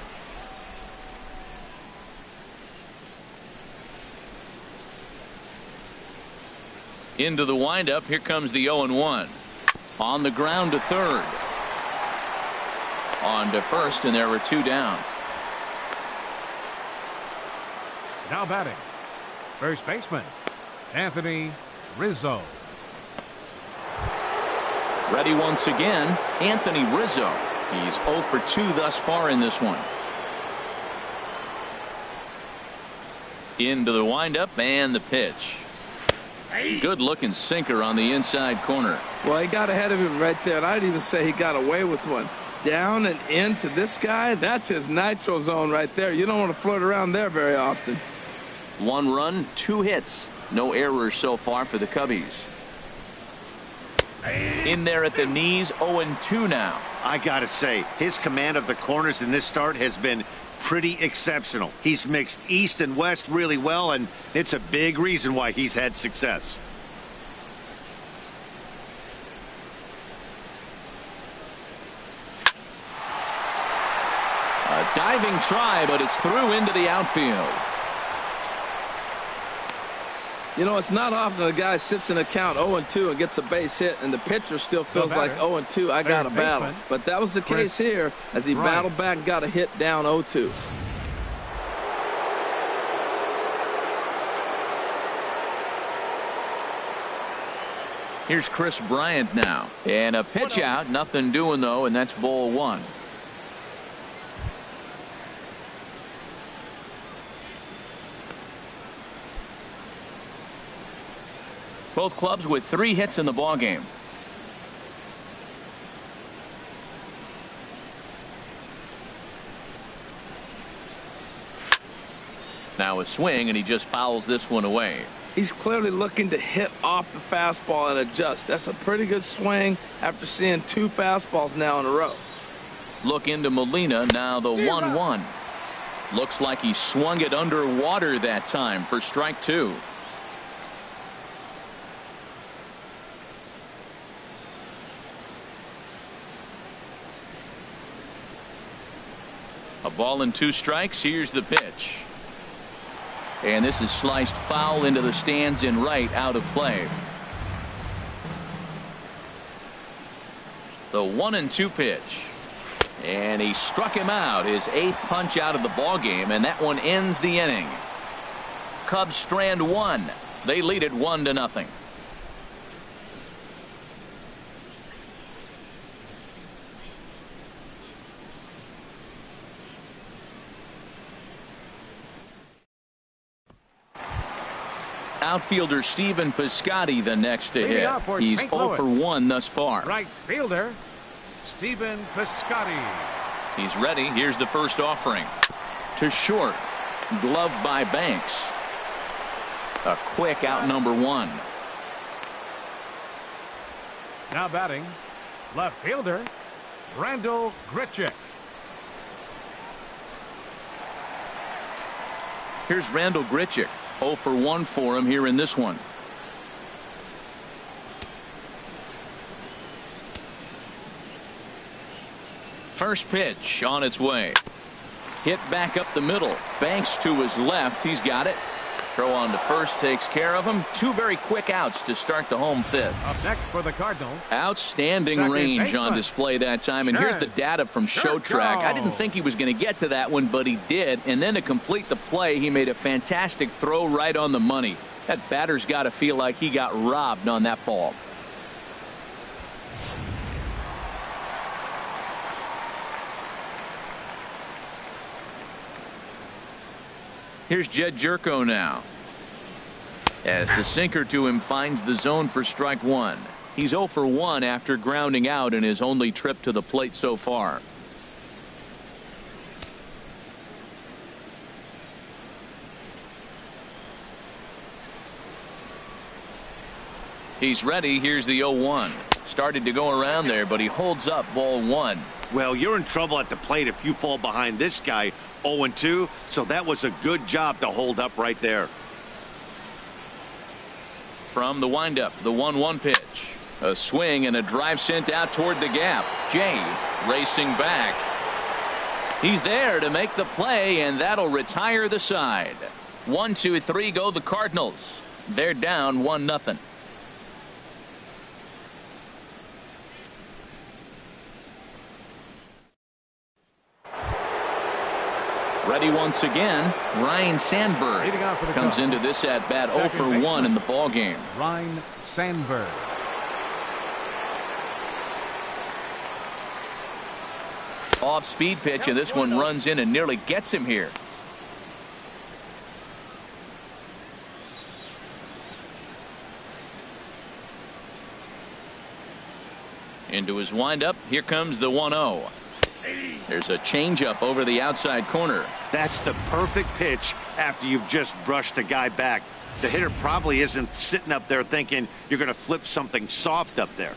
Into the windup. Here comes the 0-1. On the ground to third. On to first, and there were 2 down. Now batting, first baseman, Anthony Rizzo. Ready once again, Anthony Rizzo. He's 0 for 2 thus far in this one. Into the windup and the pitch. Good looking sinker on the inside corner. Well, he got ahead of him right there, and I'd even say he got away with one. Down and into this guy, that's his nitro zone right there. You don't want to float around there very often. 1 run, 2 hits. No errors so far for the Cubbies. In there at the knees, 0-2 now. I gotta say, his command of the corners in this start has been pretty exceptional. He's mixed east and west really well, and it's a big reason why he's had success. A diving try, but it's through into the outfield. You know, it's not often a guy sits in a count 0-2 and gets a base hit, and the pitcher still feels like 0-2, I got to battle. But that was the case here as he battled back and got a hit down 0-2. Here's Chris Bryant now. And a pitch out, nothing doing though, and that's ball 1. Both clubs with 3 hits in the ballgame. Now a swing, and he just fouls this one away. He's clearly looking to hit off the fastball and adjust. That's a pretty good swing after seeing 2 fastballs now in a row. Look into Molina, now the 1-1. Looks like he swung it underwater that time for strike 2. A ball and 2 strikes. Here's the pitch. And this is sliced foul into the stands in right, out of play. The 1-2 pitch. And he struck him out, his 8th punch out of the ball game, and that one ends the inning. Cubs strand 1. They lead it 1-0. Outfielder Stephen Piscotty the next to hit. He's 0 for 1 thus far. Right fielder Stephen Piscotty. He's ready. Here's the first offering. To short. Gloved by Banks. A quick out, number 1. Now batting, left fielder Randall Grichuk. Here's Randall Grichuk. 0 for 1 for him here in this one. First pitch on its way. Hit back up the middle. Banks to his left. He's got it. Throw on to first takes care of him. 2 very quick outs to start the home 5th. Up next for the Cardinals. Outstanding range on display that time. And here's the data from ShowTrack. I didn't think he was going to get to that one, but he did. And then to complete the play, he made a fantastic throw right on the money. That batter's got to feel like he got robbed on that ball. Here's Jed Jerko now. As the sinker to him finds the zone for strike 1. He's 0 for 1 after grounding out in his only trip to the plate so far. He's ready. Here's the 0-1. Started to go around there, but he holds up ball 1. Well, you're in trouble at the plate if you fall behind this guy 0-2, so that was a good job to hold up right there. From the windup, the 1-1 pitch. A swing and a drive sent out toward the gap. Jay racing back. He's there to make the play, and that'll retire the side. 1, 2, 3 go the Cardinals. They're down 1-0. Ready once again. Ryan Sandberg Leading off for the comes Cubs. into this at bat 0 Second for 1 baseman. in the ball game. Ryan Sandberg. Off speed pitch, and this one runs in and nearly gets him here. Into his windup. Here comes the 1-0. There's a changeup over the outside corner. That's the perfect pitch after you've just brushed a guy back. The hitter probably isn't sitting up there thinking you're going to flip something soft up there.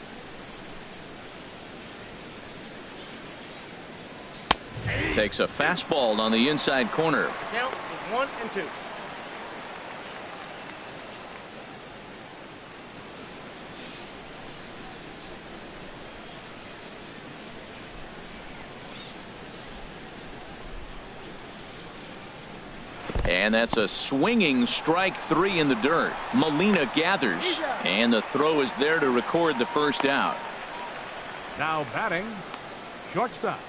Takes a fastball on the inside corner. Count is 1 and 2. And that's a swinging strike 3 in the dirt. Molina gathers, and the throw is there to record the first out. Now batting, shortstop,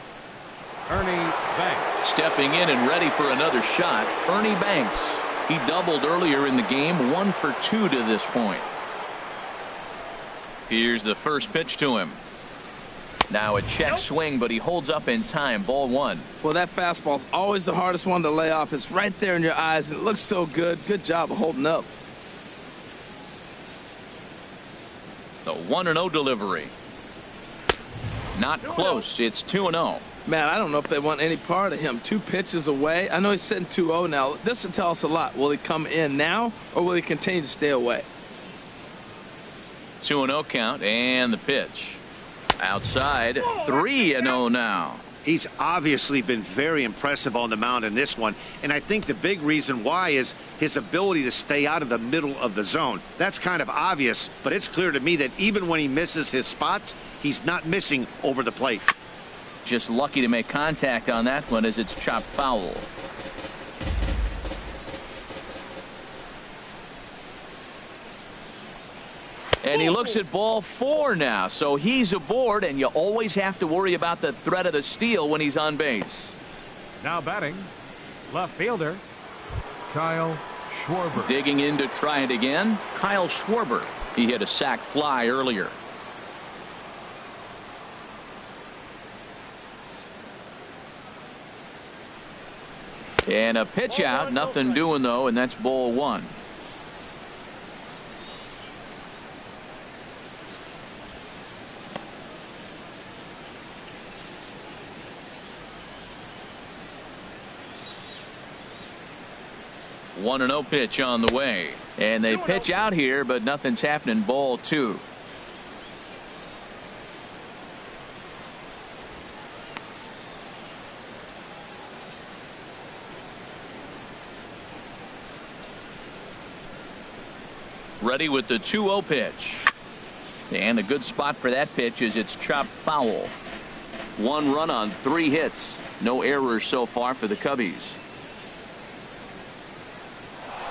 Ernie Banks. Stepping in and ready for another shot, Ernie Banks. He doubled earlier in the game, 1 for 2 to this point. Here's the first pitch to him. Now a check swing, but he holds up in time. Ball 1. Well, that fastball's always the hardest one to lay off. It's right there in your eyes, and it looks so good. Good job of holding up. The 1-0 delivery. Not close. It's 2-0. Man, I don't know if they want any part of him. 2 pitches away. I know he's sitting 2-0 now. This will tell us a lot. Will he come in now, or will he continue to stay away? 2-0 count, and the pitch. Outside, 3-0 now. He's obviously been very impressive on the mound in this one, and I think the big reason why is his ability to stay out of the middle of the zone. That's kind of obvious, but it's clear to me that even when he misses his spots, he's not missing over the plate. Just lucky to make contact on that one as it's chopped foul. And he looks at ball 4 now, so he's aboard, and you always have to worry about the threat of the steal when he's on base. Now batting, left fielder, Kyle Schwarber. Digging in to try it again, Kyle Schwarber. He hit a sac fly earlier. And a pitch out, nothing doing though, and that's ball 1. One and 0 pitch on the way, and they pitch out here, but nothing's happening. Ball 2. Ready with the 2-0 pitch, and a good spot for that pitch is it's chopped foul. 1 run on 3 hits, no errors so far for the Cubbies.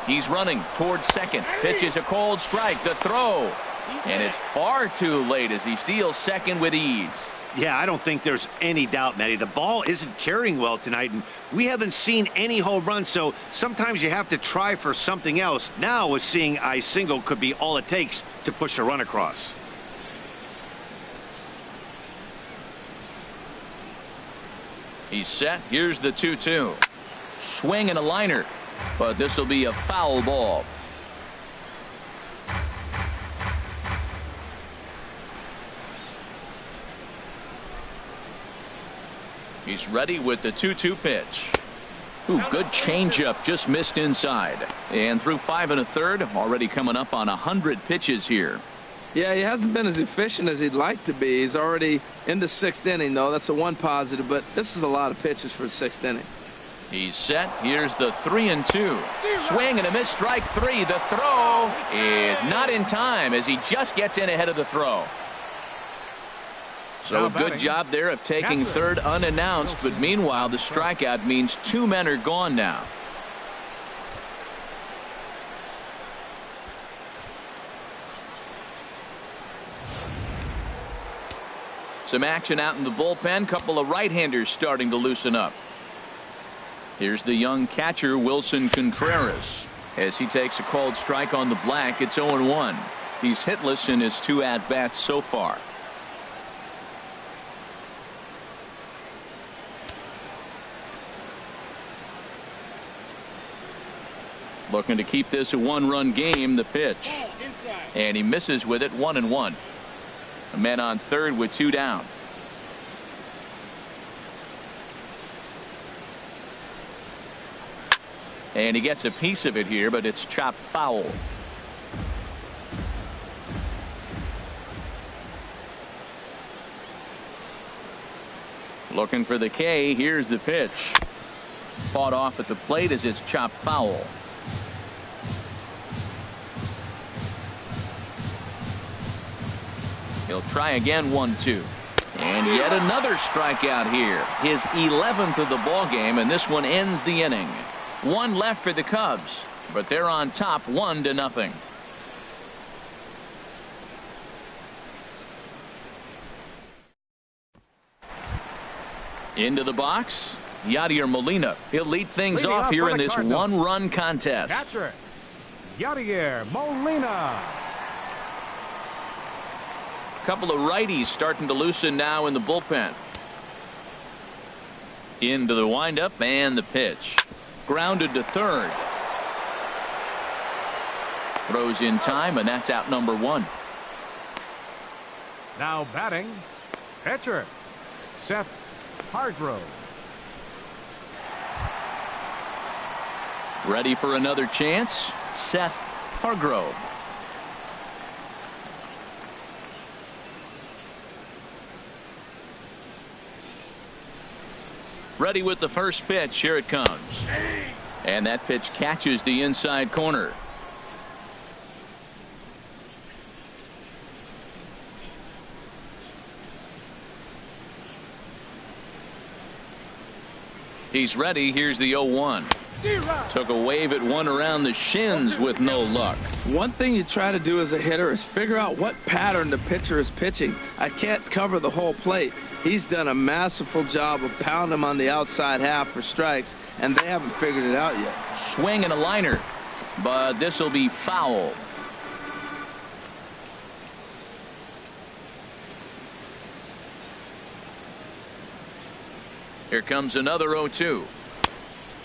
He's running towards second. Pitch is a cold strike. The throw. And it's far too late as he steals second with ease. Yeah, I don't think there's any doubt, Matty. The ball isn't carrying well tonight, and we haven't seen any home runs, so sometimes you have to try for something else. Now, with seeing I single could be all it takes to push a run across. He's set. Here's the 2-2. Swing and a liner. But this will be a foul ball. He's ready with the 2-2 pitch. Ooh, good changeup, just missed inside. And through 5 1/3, already coming up on 100 pitches here. Yeah, he hasn't been as efficient as he'd like to be. He's already in the 6th inning, though. That's the one positive, but this is a lot of pitches for the 6th inning. He's set. Here's the 3-2. Swing and a miss, strike 3. The throw is not in time as he just gets in ahead of the throw. So a good job there of taking third unannounced, but meanwhile the strikeout means 2 men are gone now. Some action out in the bullpen. Couple of right-handers starting to loosen up. Here's the young catcher, Wilson Contreras. As he takes a called strike on the black, it's 0-1. He's hitless in his 2 at-bats so far. Looking to keep this a 1-run game. The pitch. And he misses with it. 1-1. A man on third with 2 down. And he gets a piece of it here, but it's chopped foul. Looking for the K. Here's the pitch. Fought off at the plate as it's chopped foul. He'll try again. 1-2. And yet another strikeout here. His 11th of the ball game, and this one ends the inning. 1 left for the Cubs, but they're on top 1-0. Into the box, Yadier Molina. He'll lead things off here in this Cardinals. 1-run contest. Catcher, Yadier Molina. Couple of righties starting to loosen now in the bullpen. Into the windup and the pitch. Grounded to third. Throws in time, and that's out number 1. Now batting, pitcher, Seth Hargrove. Ready for another chance, Seth Hargrove. Ready with the first pitch. Here it comes. And that pitch catches the inside corner. He's ready. Here's the 0-1. Took a wave at one around the shins with no luck. One thing you try to do as a hitter is figure out what pattern the pitcher is pitching. I can't cover the whole plate. He's done a masterful job of pounding him on the outside half for strikes, and they haven't figured it out yet. Swing and a liner, but this will be foul. Here comes another 0-2.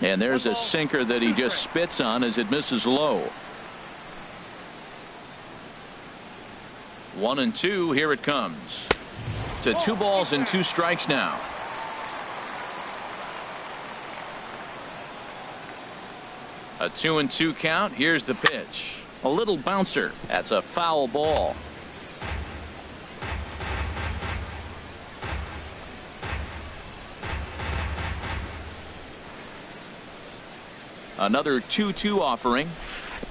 And there's a sinker that he just spits on as it misses low. 1-2. Here it comes. To 2 balls and 2 strikes now. A 2-2 count. Here's the pitch. A little bouncer. That's a foul ball. Another 2-2 offering.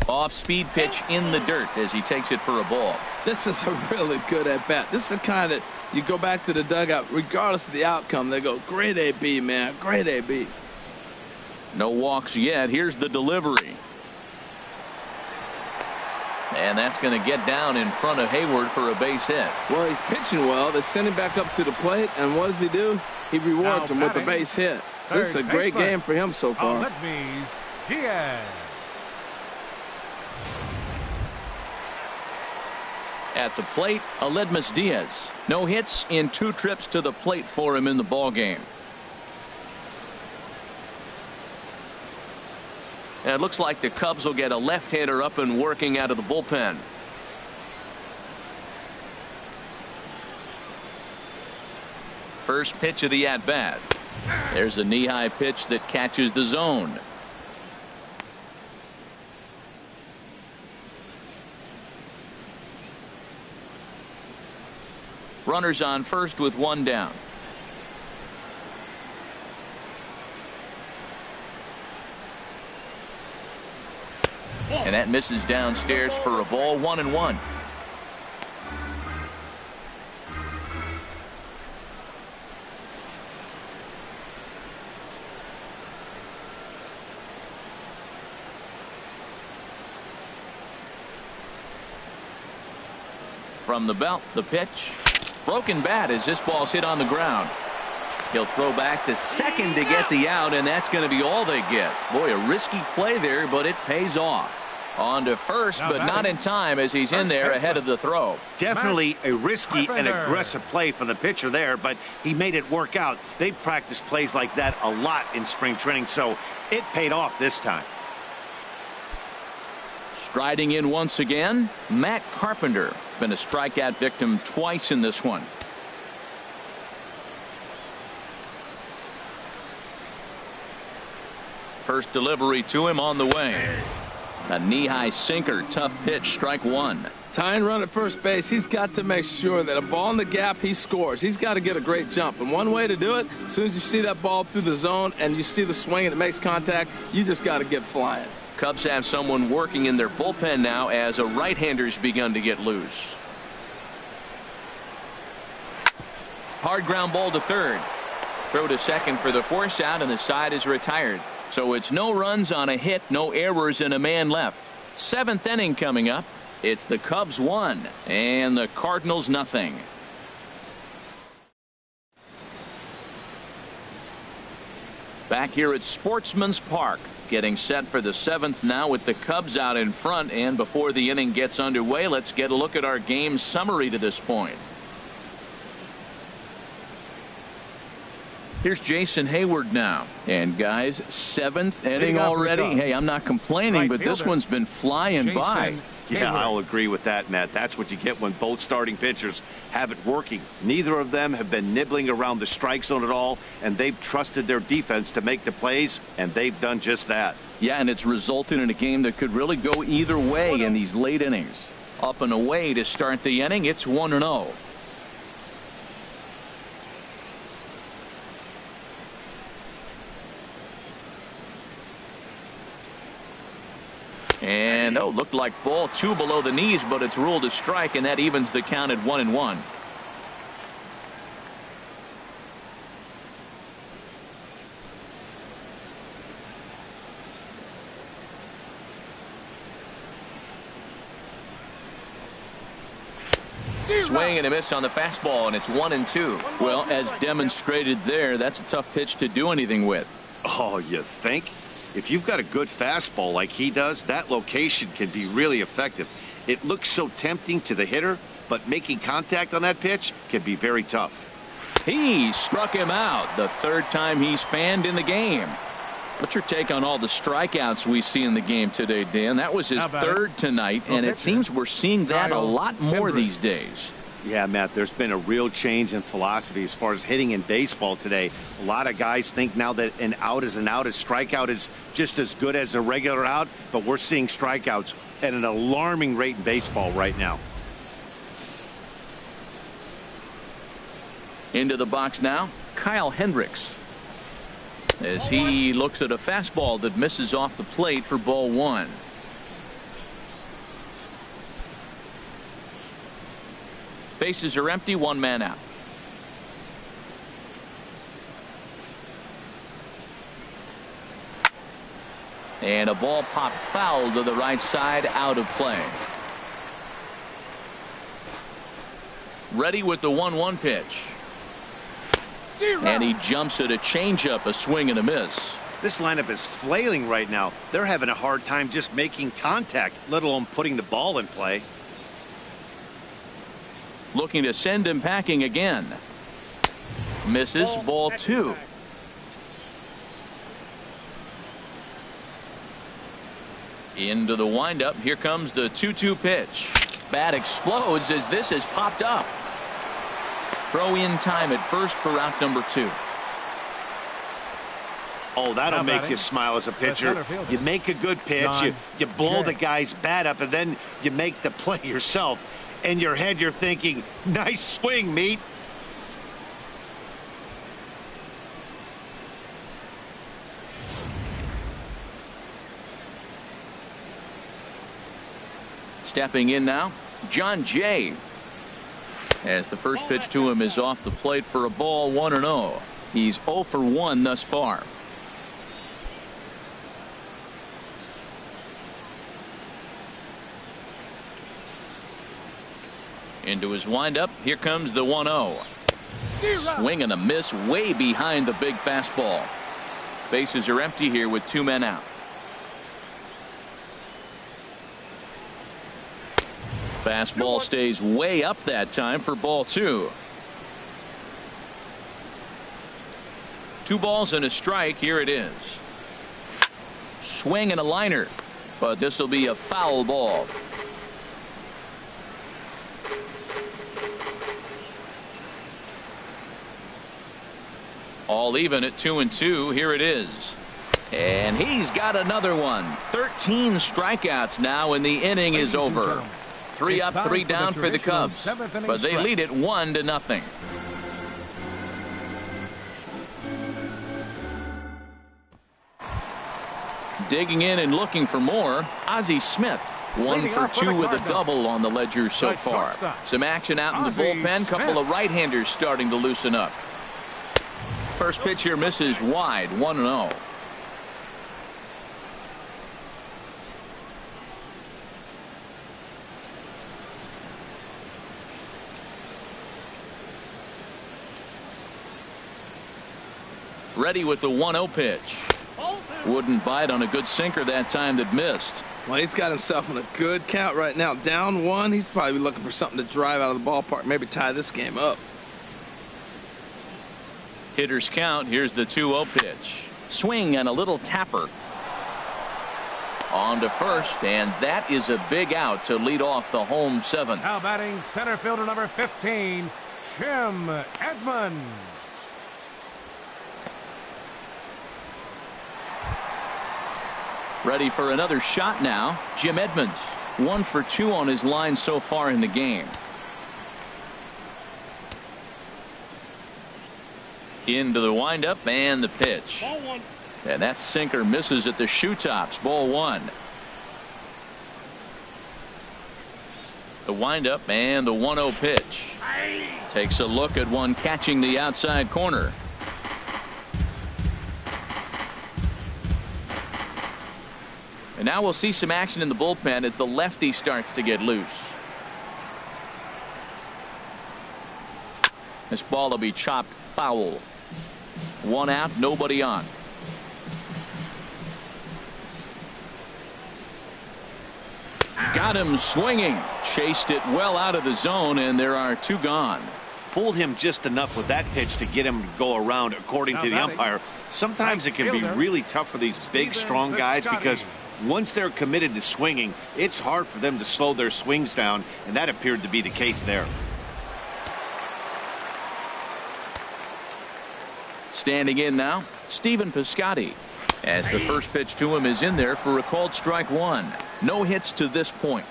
Off speed pitch in the dirt as he takes it for a ball. This is a really good at bat. This is the kind that you go back to the dugout, regardless of the outcome. They go, great AB, man, great AB. No walks yet. Here's the delivery. And that's going to get down in front of Hayward for a base hit. Well, he's pitching well. They send him back up to the plate, and what does he do? He rewards him with a base hit. So this is a great game for him so far. Diaz. At the plate, Aledmus Diaz. No hits in 2 trips to the plate for him in the ball game. And it looks like the Cubs will get a left-hander up and working out of the bullpen. First pitch of the at-bat. There's a knee-high pitch that catches the zone. Runners on first with 1 down. And that misses downstairs for a ball. 1-1. From the belt, the pitch. Broken bat as this ball's hit on the ground. He'll throw back to second to get the out, and that's going to be all they get. Boy, a risky play there, but it pays off. On to first, but not in time as he's in there ahead of the throw. Definitely a risky and aggressive play from the pitcher there, but he made it work out. They practice plays like that a lot in spring training, so it paid off this time. Striding in once again, Matt Carpenter. Been a strikeout victim twice in this one. First delivery to him on the way. A knee-high sinker, tough pitch, strike one. Tying run at first base, he's got to make sure that a ball in the gap, he scores. He's got to get a great jump. And one way to do it, as soon as you see that ball through the zone and you see the swing and it makes contact, you just got to get flying. Cubs have someone working in their bullpen now as a right-hander's begun to get loose. Hard ground ball to third. Throw to second for the force out, and the side is retired. So it's no runs on a hit, no errors, and a man left. Seventh inning coming up. It's the Cubs 1 and the Cardinals nothing. Back here at Sportsman's Park, getting set for the seventh now with the Cubs out in front. And before the inning gets underway, let's get a look at our game summary to this point. Here's Jason Hayward now. And guys, seventh inning already. Hey, I'm not complaining, but this one's been flying by. Yeah, I'll agree with that, Matt. That's what you get when both starting pitchers have it working. Neither of them have been nibbling around the strike zone at all, and they've trusted their defense to make the plays, and they've done just that. Yeah, and it's resulted in a game that could really go either way in these late innings. Up and away to start the inning. It's 1-0. And looked like ball two below the knees, but it's ruled a strike, and that evens the count at 1-1. Swing and a miss on the fastball, and it's 1-2. Well, as demonstrated there, that's a tough pitch to do anything with. Oh, you think? If you've got a good fastball like he does, that location can be really effective. It looks so tempting to the hitter, but making contact on that pitch can be very tough. He struck him out the third time he's fanned in the game. What's your take on all the strikeouts we see in the game today, Dan? That was his third tonight, and it seems we're seeing that a lot more these days. Yeah, Matt, there's been a real change in philosophy as far as hitting in baseball today. A lot of guys think now that an out is an out. A strikeout is just as good as a regular out, but we're seeing strikeouts at an alarming rate in baseball right now. Into the box now, Kyle Hendricks, as he looks at a fastball that misses off the plate for ball one. Bases are empty, one man out. And a ball popped foul to the right side, out of play. Ready with the 1-1 pitch. And he jumps at a changeup, a swing and a miss. This lineup is flailing right now. They're having a hard time just making contact, let alone putting the ball in play. Looking to send him packing again. Misses, ball two. Into the windup. Here comes the 2-2 pitch. Bat explodes as this has popped up. Throw in time at first for out number 2. Oh, that'll make you smile as a pitcher. You make a good pitch, you blow the guy's bat up, and then you make the play yourself. In your head, you're thinking, nice swing, meat. Stepping in now, John Jay. As the first pitch to him is off the plate for a ball, 1-0. He's 0 for 1 thus far. Into his windup. Here comes the 1-0. Swing and a miss way behind the big fastball. Bases are empty here with 2 men out. Fastball stays way up that time for ball 2. 2 balls and a strike. Here it is. Swing and a liner, but this will be a foul ball. All even at 2-2. Here it is. And he's got another one. 13 strikeouts now, and the inning is over. 3 up, 3 down for the Cubs, but they lead it 1-0. Digging in and looking for more, Ozzie Smith. 1 for 2 with a double on the ledger so far. Some action out in the bullpen. Couple of right-handers starting to loosen up. First pitch here misses wide. 1-0. Ready with the 1-0 pitch. Wouldn't bite on a good sinker that time that missed. Well, he's got himself in a good count right now. Down 1. He's probably looking for something to drive out of the ballpark. Maybe tie this game up. Hitters count. Here's the 2-0 pitch. Swing and a little tapper. On to first, and that is a big out to lead off the home 7th. Now batting center fielder number 15, Jim Edmonds. Ready for another shot now. Jim Edmonds. 1 for 2 on his line so far in the game. Into the windup and the pitch. And that sinker misses at the shoe tops. Ball 1. The windup and the 1-0 pitch. Takes a look at one catching the outside corner. And now we'll see some action in the bullpen as the lefty starts to get loose. This ball will be chopped foul. 1 out, nobody on. Got him swinging. Chased it well out of the zone, and there are 2 gone. Fooled him just enough with that pitch to get him to go around, according to the umpire. Sometimes it can be really tough for these big, strong guys because once they're committed to swinging, it's hard for them to slow their swings down, and that appeared to be the case there. Standing in now, Stephen Piscotty. As the first pitch to him is in there for a called strike 1. No hits to this point.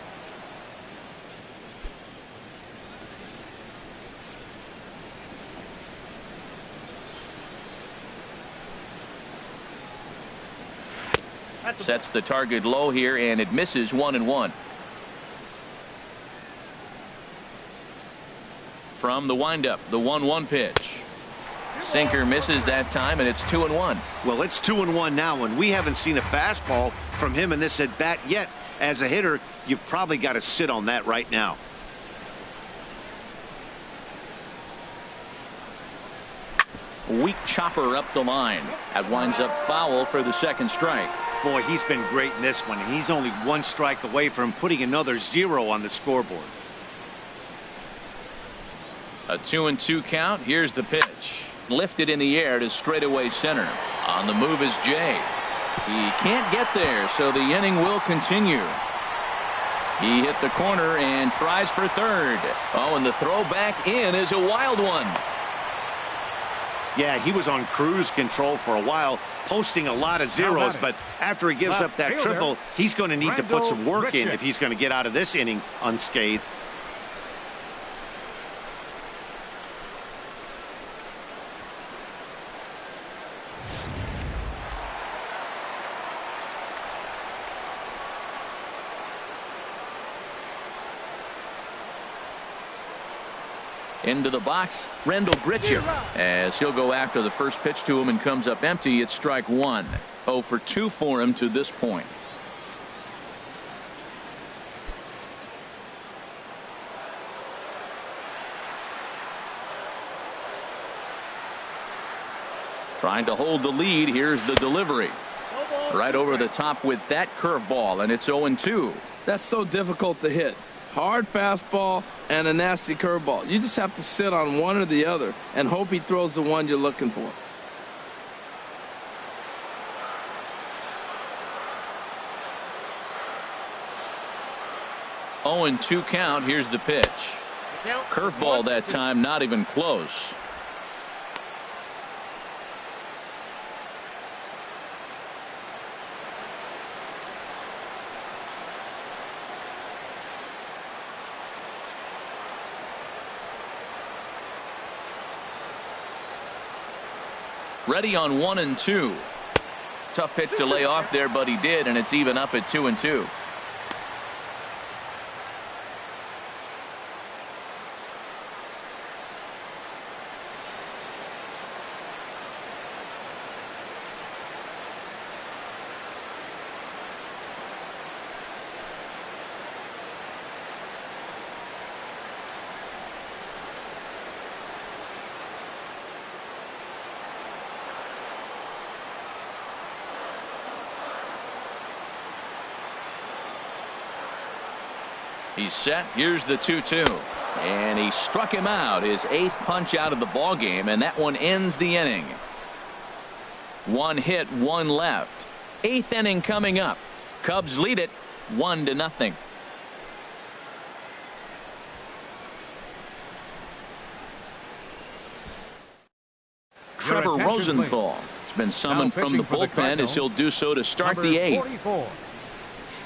Sets the target low here, and it misses. 1-1. From the windup, the 1-1 pitch. Sinker misses that time, and it's 2-1. Well, it's 2-1 now, and we haven't seen a fastball from him in this at bat yet. As a hitter, you've probably got to sit on that right now. Weak chopper up the line. That winds up foul for the second strike. Boy, he's been great in this one, and he's only 1 strike away from putting another 0 on the scoreboard. A 2-2 count. Here's the pitch. Lifted in the air to straightaway center. On the move is Jay. He can't get there, so the inning will continue. He hit the corner and tries for third. Oh, and the throw back in is a wild one. Yeah, he was on cruise control for a while, posting a lot of zeros, but after he gives up that triple, he's going to need to put some work in if he's going to get out of this inning unscathed. Into the box, Rendell Gritchier, as he'll go after the first pitch to him and comes up empty. It's strike 1. 0 for 2 for him to this point. Trying to hold the lead. Here's the delivery. Right over the top with that curveball, and it's 0-2. That's so difficult to hit. Hard fastball and a nasty curveball. You just have to sit on one or the other and hope he throws the one you're looking for. Oh, 0-2 count. Here's the pitch. Curveball that time, not even close. Ready on 1-2. Tough pitch to lay off there, but he did, and it's even up at 2-2. He's set. Here's the 2-2. And he struck him out. His 8th punch out of the ball game, and that one ends the inning. 1 hit, 1 left. 8th inning coming up. Cubs lead it 1-0. Trevor Rosenthal has been summoned from the bullpen as he'll do so to start the 8th. 44,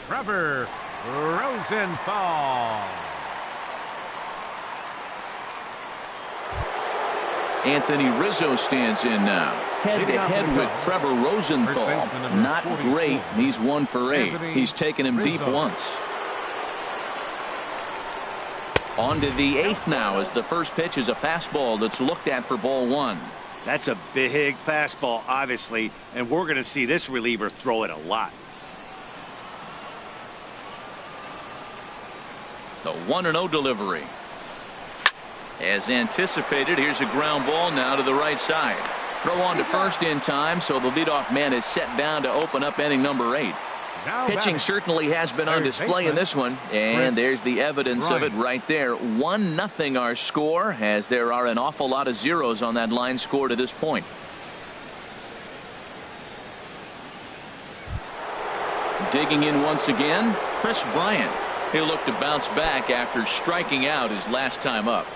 Trevor Rosenthal. Anthony Rizzo stands in now. Head-to-head with Trevor Rosenthal. Not great. He's 1 for 8. He's taken him deep once. On to the 8th now as the first pitch is a fastball that's looked at for ball 1. That's a big fastball, obviously, and we're going to see this reliever throw it a lot. The 1-0 delivery. As anticipated, here's a ground ball now to the right side. Throw on to first in time, so the leadoff man is set down to open up inning number 8. Pitching certainly has been on display in this one, and there's the evidence of it right there. 1-0 our score, as there are an awful lot of zeros on that line score to this point. Digging in once again, Chris Bryant. He'll look to bounce back after striking out his last time up.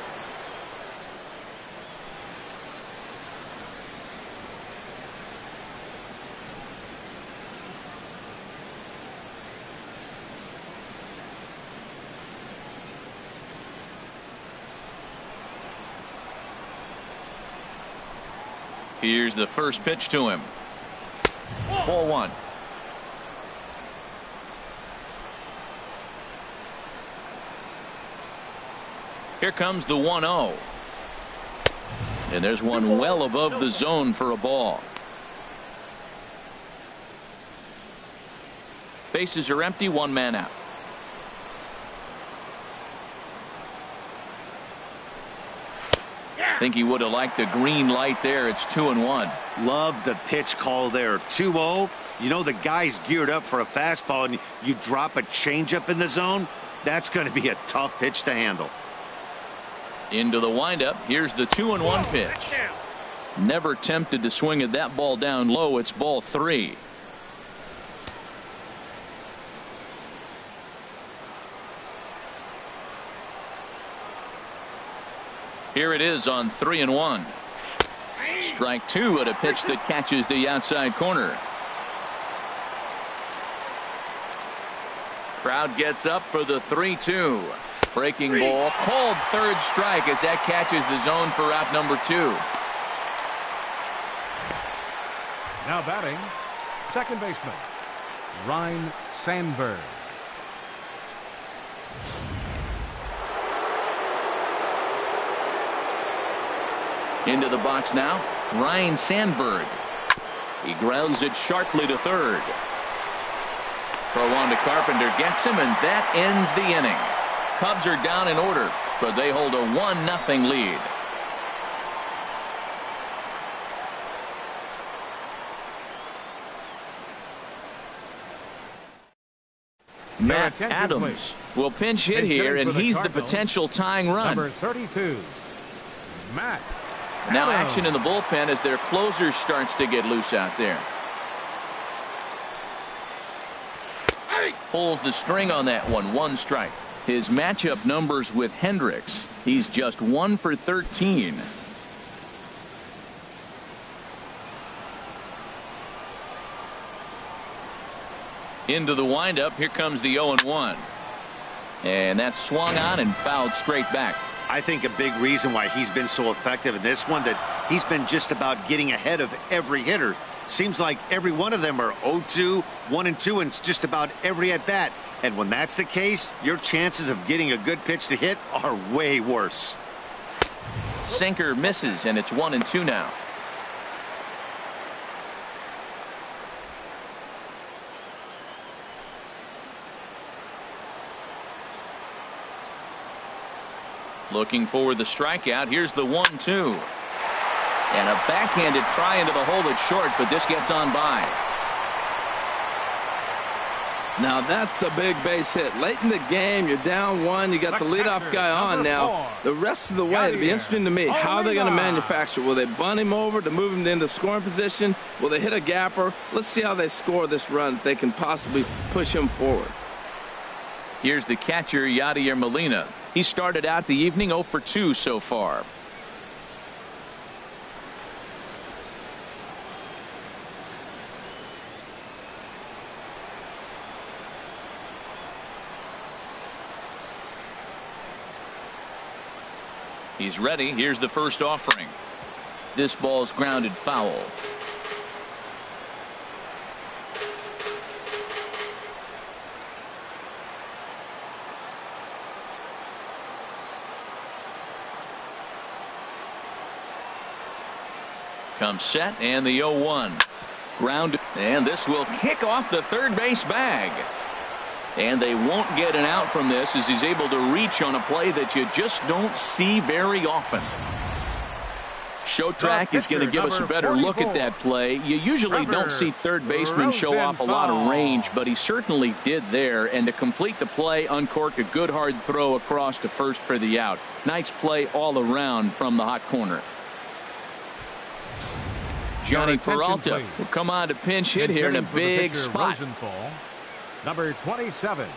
Here's the first pitch to him. Ball 1. Here comes the 1-0. And there's one well above the zone for a ball. Bases are empty, 1 man out. Think he would have liked the green light there. It's 2-1. Love the pitch call there. 2-0. You know the guy's geared up for a fastball, and you drop a changeup in the zone. That's going to be a tough pitch to handle. Into the windup. Here's the 2-1 pitch. Never tempted to swing at that ball down low. It's ball 3. Here it is on 3-1. Strike 2 at a pitch that catches the outside corner. Crowd gets up for the 3-2. Breaking ball, called third strike as that catches the zone for out number 2. Now batting, second baseman Ryne Sandberg. Into the box now, Ryne Sandberg. He grounds it sharply to third. Throw on to Carpenter, gets him, and that ends the inning. Cubs are down in order, but they hold a 1-0 lead. Matt attention, Adams will pinch hit Pinch here, hitting and for the he's the Cardinals, potential tying run. Number 32, Matt Now Adams. action in the bullpen as their closer starts to get loose out there. Pulls the string on that one. 1 strike. His matchup numbers with Hendricks. He's just 1 for 13. Into the windup. Here comes the 0-1. And that's swung on and fouled straight back. I think a big reason why he's been so effective in this one, that he's been just about getting ahead of every hitter. Seems like every one of them are 0-2, 1-2, and it's just about every at bat. And when that's the case, your chances of getting a good pitch to hit are way worse. Sinker misses, and it's 1-2 now. Looking for the strikeout. Here's the 1-2. And a backhanded try into the hole that's short, but this gets on by. Now that's a big base hit. Late in the game, you're down 1. You got the leadoff guy on now. The rest of the way, it'll be interesting to me. How are they going to manufacture? Will they bunt him over to move him into scoring position? Will they hit a gapper? Let's see how they score this run. They can possibly push him forward. Here's the catcher, Yadier Molina. He started out the evening 0 for 2 so far. He's ready. Here's the first offering. This ball's grounded foul. Comes set, and the 0-1. Grounded, and this will kick off the third base bag. And they won't get an out from this as he's able to reach on a play that you just don't see very often. Show Track is going to give us a better look at that play. You usually don't see third basemen show off a lot of range, but he certainly did there. And to complete the play, uncorked a good hard throw across to first for the out. Nice play all around from the hot corner. Johnny Peralta will come on to pinch hit here in a big spot. Number 27,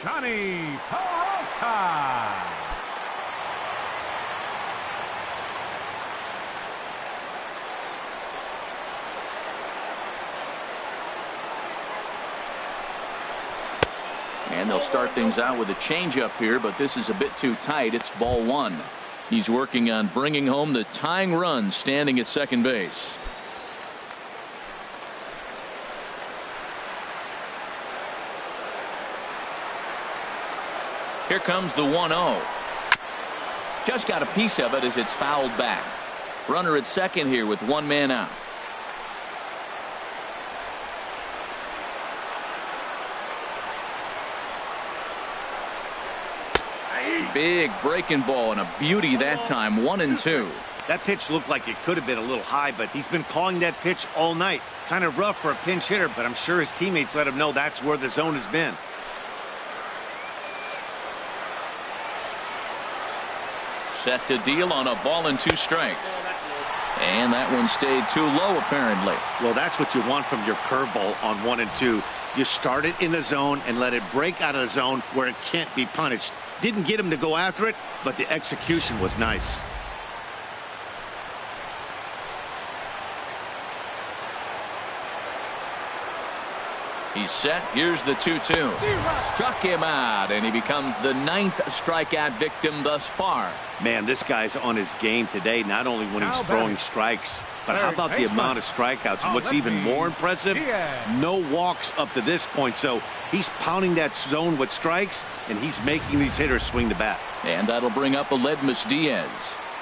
Johnny Peralta. And they'll start things out with a changeup here, but this is a bit too tight. It's ball 1. He's working on bringing home the tying run, standing at second base. Here comes the 1-0. Just got a piece of it as it's fouled back. Runner at second here with 1 man out. Big breaking ball and a beauty that time. 1-2. That pitch looked like it could have been a little high, but he's been calling that pitch all night. Kind of rough for a pinch hitter, but I'm sure his teammates let him know that's where the zone has been. Set to deal on a ball and 2 strikes. And that one stayed too low, apparently. Well, that's what you want from your curveball on 1 and 2. You start it in the zone and let it break out of the zone where it can't be punished. Didn't get him to go after it, but the execution was nice. He's set. Here's the 2-2. Struck him out, and he becomes the 9th strikeout victim thus far. Man, this guy's on his game today, not only when he's throwing strikes, but how about the amount of strikeouts? And what's even more impressive, no walks up to this point. So he's pounding that zone with strikes, and he's making these hitters swing the bat. And that'll bring up Aledmys Diaz.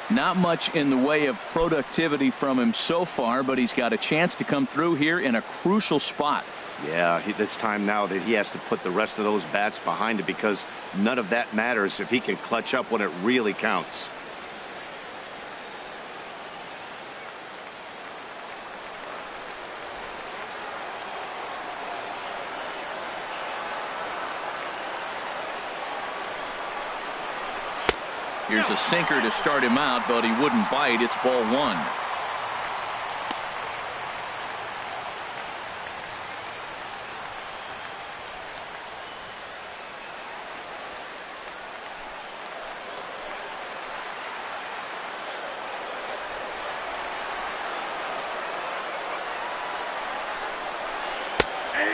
Not much in the way of productivity from him so far, but he's got a chance to come through here in a crucial spot. Yeah, it's time now that he has to put the rest of those bats behind it, because none of that matters if he can clutch up when it really counts. Here's a sinker to start him out, but he wouldn't bite. It's ball one.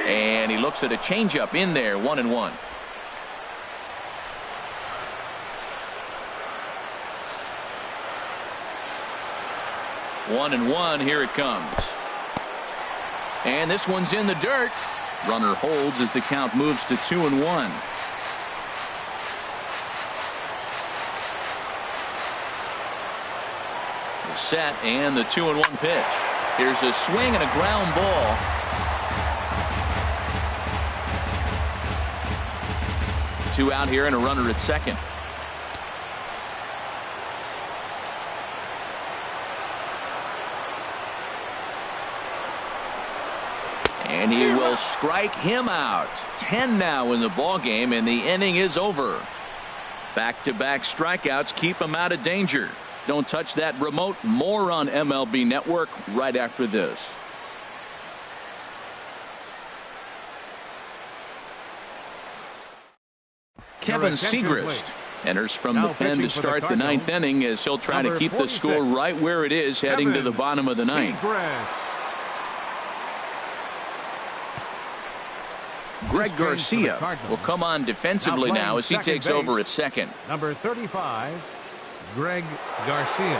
And he looks at a changeup in there, 1-1. One and one, here it comes. And this one's in the dirt. Runner holds as the count moves to 2-1. The set and the 2-1 pitch. Here's a swing and a ground ball. Two out here and a runner at second. And he will strike him out. 10 now in the ball game, and the inning is over. Back-to-back strikeouts keep him out of danger. Don't touch that remote. More on MLB Network right after this. Kevin Segrist enters from the pen to start the ninth inning as he'll try to keep the score right where it is heading to the bottom of the ninth. Greg Garcia will come on defensively now as he takes over at second. Number 35, Greg Garcia.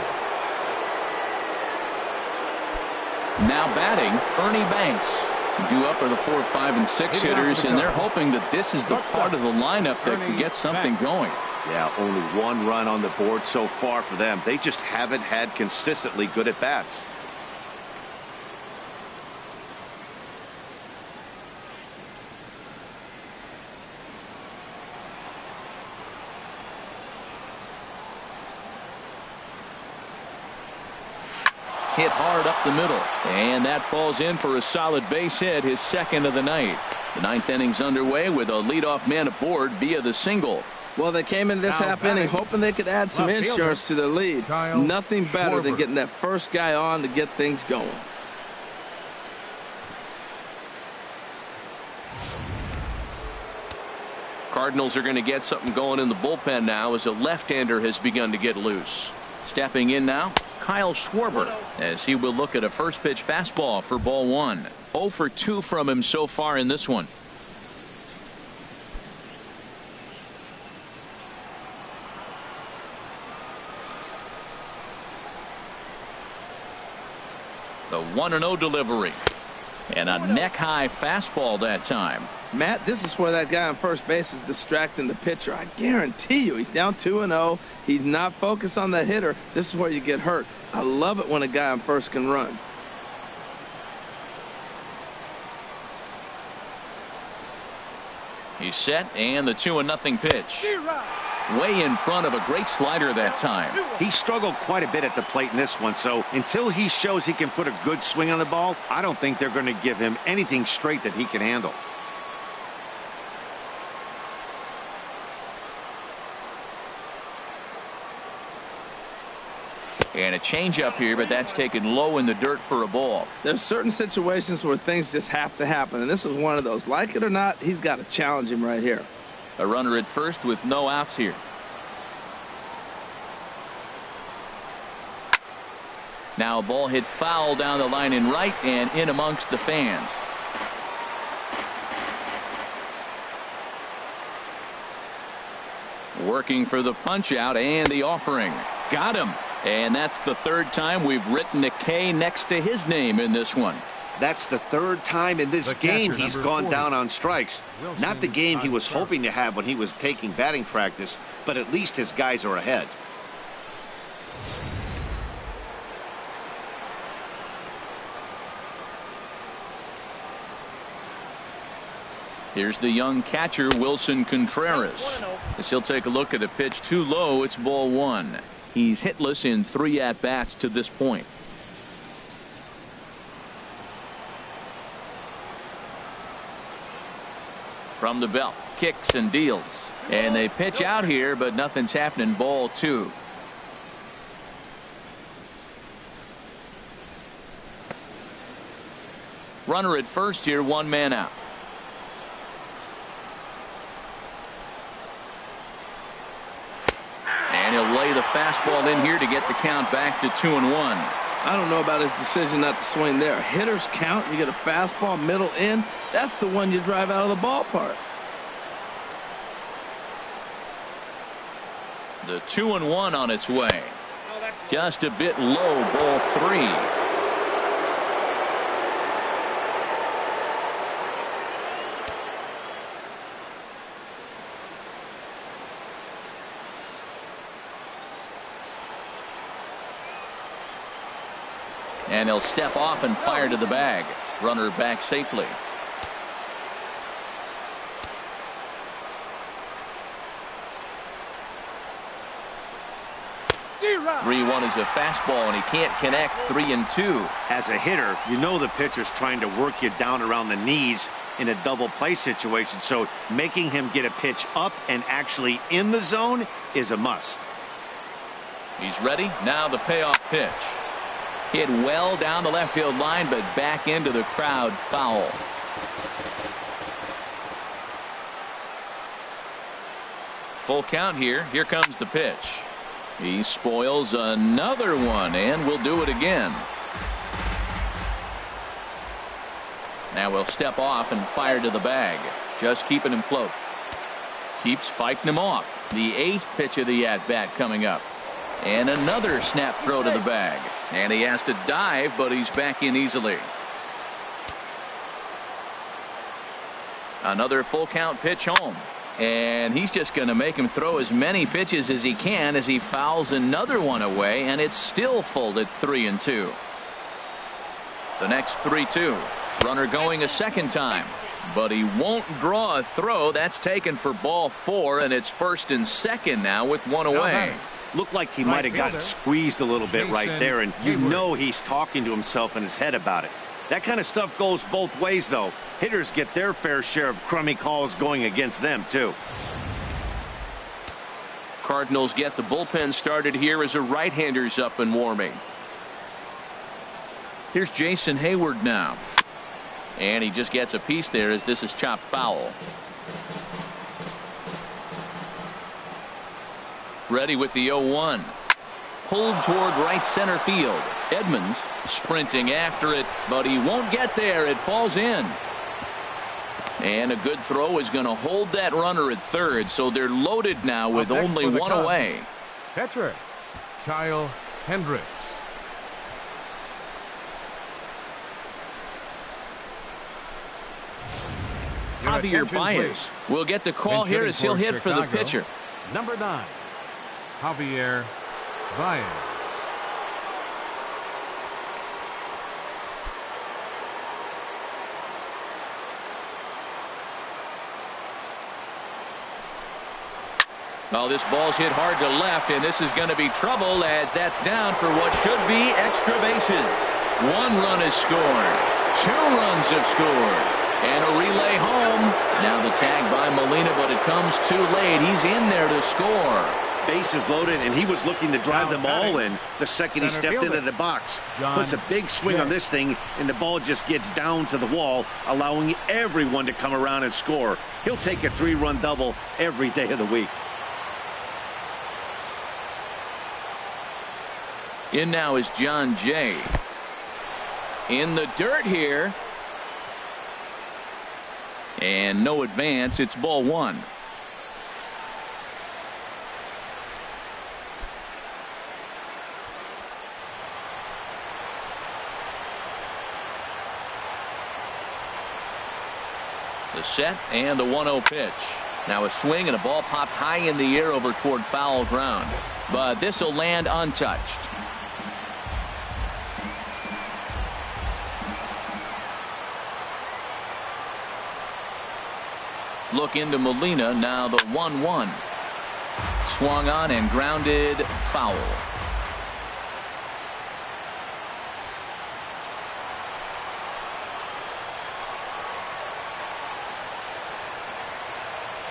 Now batting, Ernie Banks. Due up are the 4, 5, and 6 hitters, and they're hoping that this is the part of the lineup that can get something going. Yeah, only one run on the board so far for them. They just haven't had consistently good at bats. Hit hard up the middle, and that falls in for a solid base hit, his second of the night. The ninth inning's underway with a leadoff man aboard via the single. Well, they came in this half inning hoping they could add some insurance to their lead. Nothing better than getting that first guy on to get things going. Cardinals are going to get something going in the bullpen now as a left-hander has begun to get loose. Stepping in now, Kyle Schwarber, as he will look at a first pitch fastball for ball one. 0 for 2 from him so far in this one. The 1-0 delivery. And a neck-high fastball that time. Matt, this is where that guy on first base is distracting the pitcher. I guarantee you he's down 2-0. He's not focused on the hitter. This is where you get hurt. I love it when a guy on first can run. He's set, and the 2-0 pitch. Way in front of a great slider that time. He struggled quite a bit at the plate in this one, so until he shows he can put a good swing on the ball, I don't think they're going to give him anything straight that he can handle. And a changeup here, but that's taken low in the dirt for a ball. There's certain situations where things just have to happen, and this is one of those. Like it or not, he's got to challenge him right here. A runner at first with no outs here. Now a ball hit foul down the line in right and in amongst the fans. Working for the punch out and the offering. Got him. And that's the third time we've written a K next to his name in this one. That's the third time in this game he's gone down on strikes. Not the game he was hoping to have when he was taking batting practice, but at least his guys are ahead. Here's the young catcher, Wilson Contreras. As he'll take a look at a pitch too low, it's ball one. He's hitless in 3 at-bats to this point. From the belt, kicks and deals. And they pitch out here, but nothing's happening. Ball 2. Runner at first here, 1 man out. And he'll lay the fastball in here to get the count back to 2-1. I don't know about his decision not to swing there. Hitters count. You get a fastball middle in. That's the one you drive out of the ballpark. The 2-1 on its way. Just a bit low. Ball 3. And he'll step off and fire to the bag. Runner back safely. 3-1 is a fastball, and he can't connect. 3-2. As a hitter, you know the pitcher's trying to work you down around the knees in a double play situation, so making him get a pitch up and actually in the zone is a must. He's ready. Now the payoff pitch. Hit well down the left field line, but back into the crowd. Foul. Full count here. Here comes the pitch. He spoils another one, and will do it again. Now we'll step off and fire to the bag. Just keeping him close. Keeps fighting him off. The 8th pitch of the at-bat coming up. And another snap throw to the bag. And he has to dive, but he's back in easily. Another full count pitch home. And he's just going to make him throw as many pitches as he can as he fouls another one away, and it's still full at 3-2. The next 3-2. Runner going a second time, but he won't draw a throw. That's taken for ball 4, and it's first and second now with 1 away. Looked like he might have gotten squeezed a little bit right there, and you know he's talking to himself in his head about it. That kind of stuff goes both ways, though. Hitters get their fair share of crummy calls going against them, too. Cardinals get the bullpen started here as a right-hander's up and warming. Here's Jason Hayward now. And he just gets a piece there as this is chopped foul. Ready with the 0-1. Pulled toward right center field. Edmonds sprinting after it, but he won't get there. It falls in. And a good throw is going to hold that runner at third, so they're loaded now with only 1 away. Catcher, Kyle Hendricks. Javier Baez will get the call here as he'll hit for the pitcher. Number 9, Javier Baez. Well, this ball's hit hard to left, and this is going to be trouble as that's down for what should be extra bases. 1 run is scored. 2 runs have scored. And a relay home. Now the tag by Molina, but it comes too late. He's in there to score. Bases loaded, and he was looking to drive them all in the second he stepped into the box. Puts a big swing on this thing, and the ball just gets down to the wall, allowing everyone to come around and score. He'll take a 3-run double every day of the week. In now is John Jay. In the dirt here. And no advance. It's ball 1. The set and the 1-0 pitch. Now a swing and a ball popped high in the air over toward foul ground. But this will land untouched. Look into Molina. Now the 1-1. Swung on and grounded foul.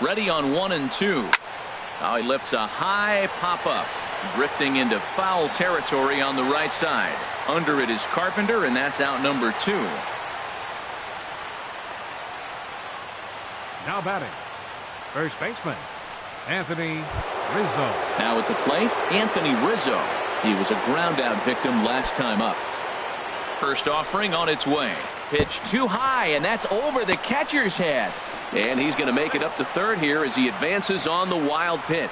Ready on 1-2. Now he lifts a high pop-up, drifting into foul territory on the right side. Under it is Carpenter, and that's out number 2. Now batting, first baseman, Anthony Rizzo. Now at the plate, Anthony Rizzo. He was a ground-out victim last time up. First offering on its way. Pitch too high, and that's over the catcher's head. And he's going to make it up to third here as he advances on the wild pitch.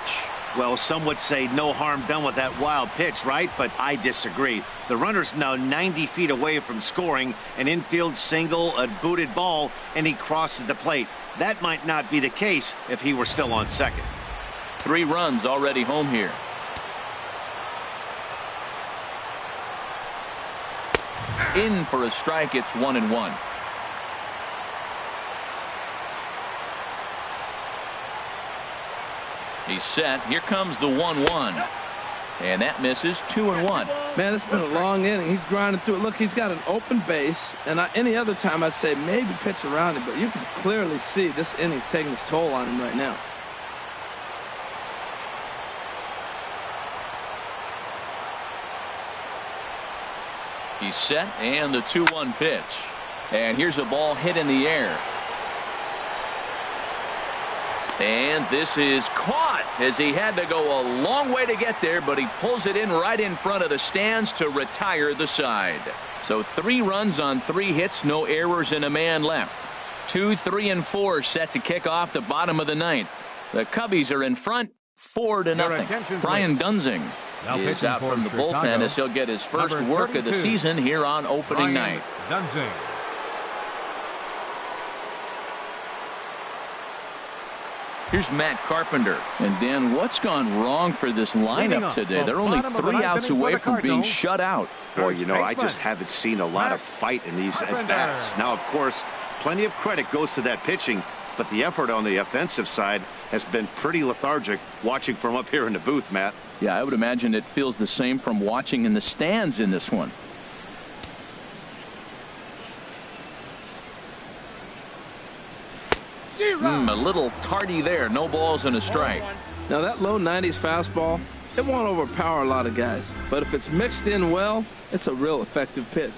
Well, some would say no harm done with that wild pitch, right? But I disagree. The runner's now 90 feet away from scoring an infield single, a booted ball, and he crosses the plate. That might not be the case if he were still on second. 3 runs already home here. In for a strike. It's 1-1. He's set. Here comes the 1-1. And that misses. 2-1. Man, it's been a long inning. He's grinding through it. Look, he's got an open base. And any other time I'd say maybe pitch around him. But you can clearly see this inning's taking its toll on him right now. He's set, and the 2-1 pitch. And here's a ball hit in the air. And this is caught as he had to go a long way to get there, but he pulls it in right in front of the stands to retire the side. So 3 runs on 3 hits, no errors, and a man left. 2, 3, and 4 set to kick off the bottom of the 9th. The Cubbies are in front 4-0. Brian Dunzing is out from the bullpen as he'll get his first work of the season here on opening night. Dunzing. Here's Matt Carpenter. And Dan, what's gone wrong for this lineup today? They're only 3 outs away from being shut out. Boy, you know, I just haven't seen a lot of fight in these at-bats. Now, of course, plenty of credit goes to that pitching, but the effort on the offensive side has been pretty lethargic watching from up here in the booth, Matt. Yeah, I would imagine it feels the same from watching in the stands in this one. A little tardy there. No balls and a strike. Now that low 90s fastball, it won't overpower a lot of guys. But if it's mixed in well, it's a real effective pitch.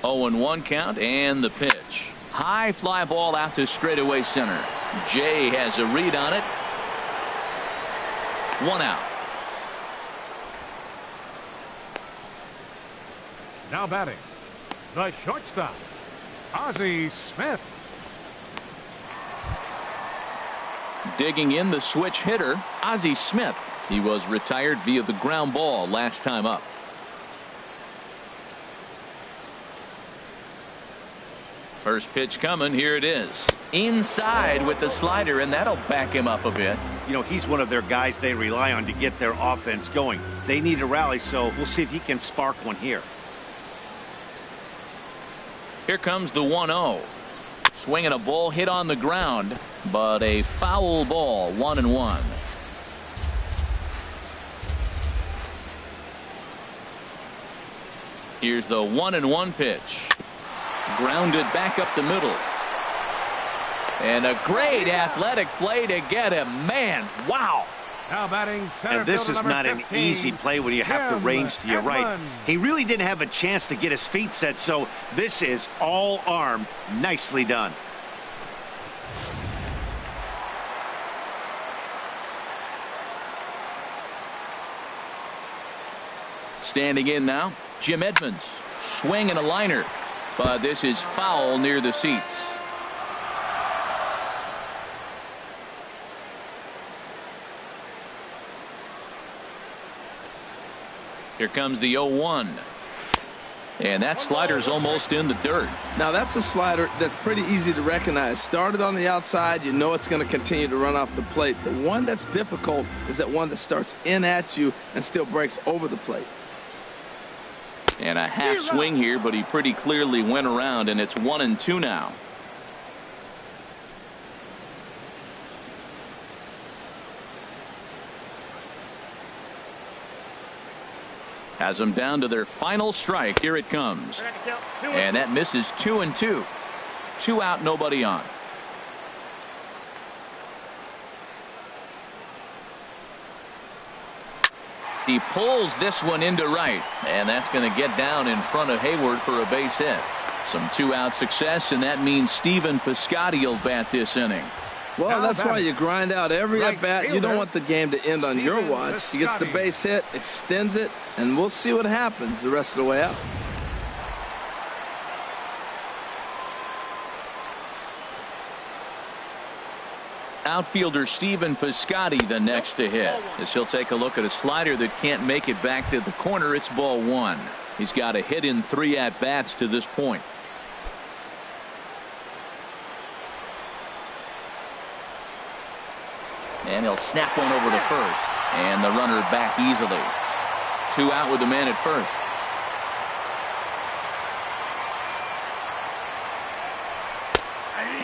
Oh, and 1 count, and the pitch. High fly ball out to straightaway center. Jay has a read on it. 1 out. Now batting, the shortstop, Ozzie Smith. Digging in, the switch hitter, Ozzie Smith. He was retired via the ground ball last time up. First pitch coming. Here it is. Inside with the slider, and that'll back him up a bit. You know, he's one of their guys they rely on to get their offense going. They need a rally, so we'll see if he can spark one here. Here comes the 1-0. Swinging a ball hit on the ground, but a foul ball. 1-1. Here's the 1-1 pitch. Grounded back up the middle. And a great athletic play to get him. Man, wow. Now batting center and this fielder is number not 15, an easy play when you have to range to your right. He really didn't have a chance to get his feet set, so this is all arm. Nicely done. Standing in now, Jim Edmonds. Swing and a liner, but this is foul near the seats. Here comes the 0-1. And that slider's almost in the dirt. Now that's a slider that's pretty easy to recognize. Started on the outside, you know it's going to continue to run off the plate. The one that's difficult is that one that starts in at you and still breaks over the plate. And a half swing here, but he pretty clearly went around, and it's 1-2 now. Has them down to their final strike. Here it comes. And that misses 2-2. 2 out, nobody on. He pulls this one into right, and that's going to get down in front of Hayward for a base hit. Some 2-out success, and that means Stephen Piscotty will bat this inning. Well, that's why you grind out every at-bat. You don't want the game to end on your watch. He gets the base hit, extends it, and we'll see what happens the rest of the way out. Outfielder Stephen Piscotty the next to hit, as he'll take a look at a slider that can't make it back to the corner. It's ball 1. He's got a hit in 3 at-bats to this point. And he'll snap one over to first. And the runner back easily. 2 out with the man at first.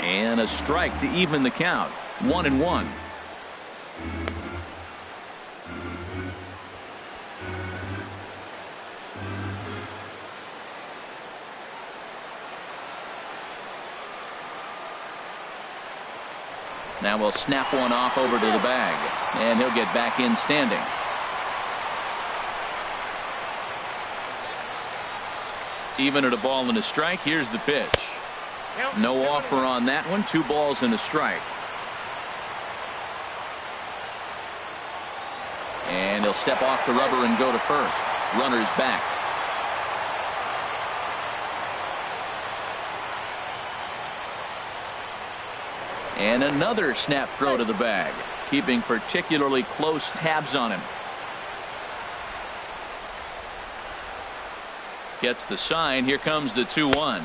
And a strike to even the count. 1-1. Now we'll snap one off over to the bag, and he'll get back in standing. Even at a ball and a strike. Here's the pitch. No offer on that one. 2 balls and a strike. And he'll step off the rubber and go to first. Runner's back. And another snap throw to the bag, keeping particularly close tabs on him. Gets the sign. Here comes the 2-1.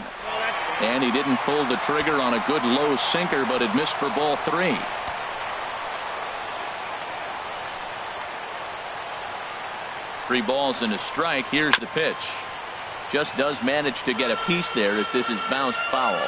And he didn't pull the trigger on a good low sinker, but it missed for ball 3. Three balls and a strike. Here's the pitch. Just does manage to get a piece there as this is bounced foul.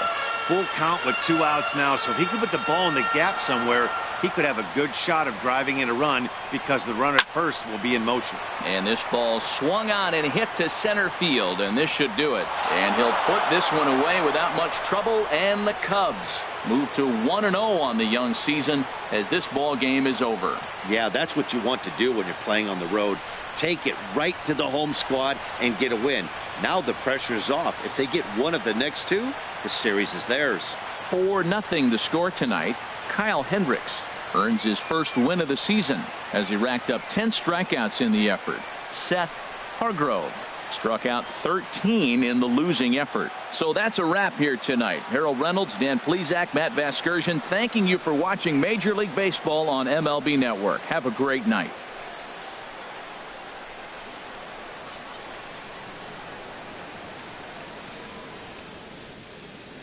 Full count with 2 outs now, so if he could put the ball in the gap somewhere, he could have a good shot of driving in a run because the runner at first will be in motion. And this ball swung on and hit to center field, and this should do it. And he'll put this one away without much trouble, and the Cubs move to 1-0 on the young season as this ball game is over. Yeah, that's what you want to do when you're playing on the road. Take it right to the home squad and get a win. Now the pressure is off. If they get one of the next 2, the series is theirs. 4-0 the score tonight. Kyle Hendricks earns his first win of the season as he racked up 10 strikeouts in the effort. Seth Hargrove struck out 13 in the losing effort. So that's a wrap here tonight. Harold Reynolds, Dan Plesac, Matt Vasgersian, thanking you for watching Major League Baseball on MLB Network. Have a great night.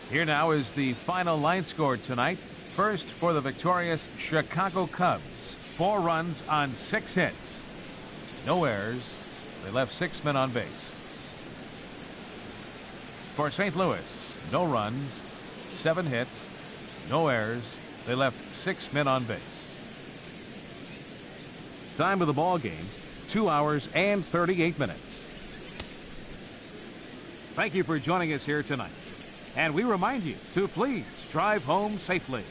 Here now is the final line score tonight. First for the victorious Chicago Cubs. 4 runs on 6 hits. No errors. They left 6 men on base. For St. Louis, no runs, 7 hits, no errors. They left 6 men on base. Time of the ball game, 2 hours and 38 minutes. Thank you for joining us here tonight. And we remind you to please drive home safely.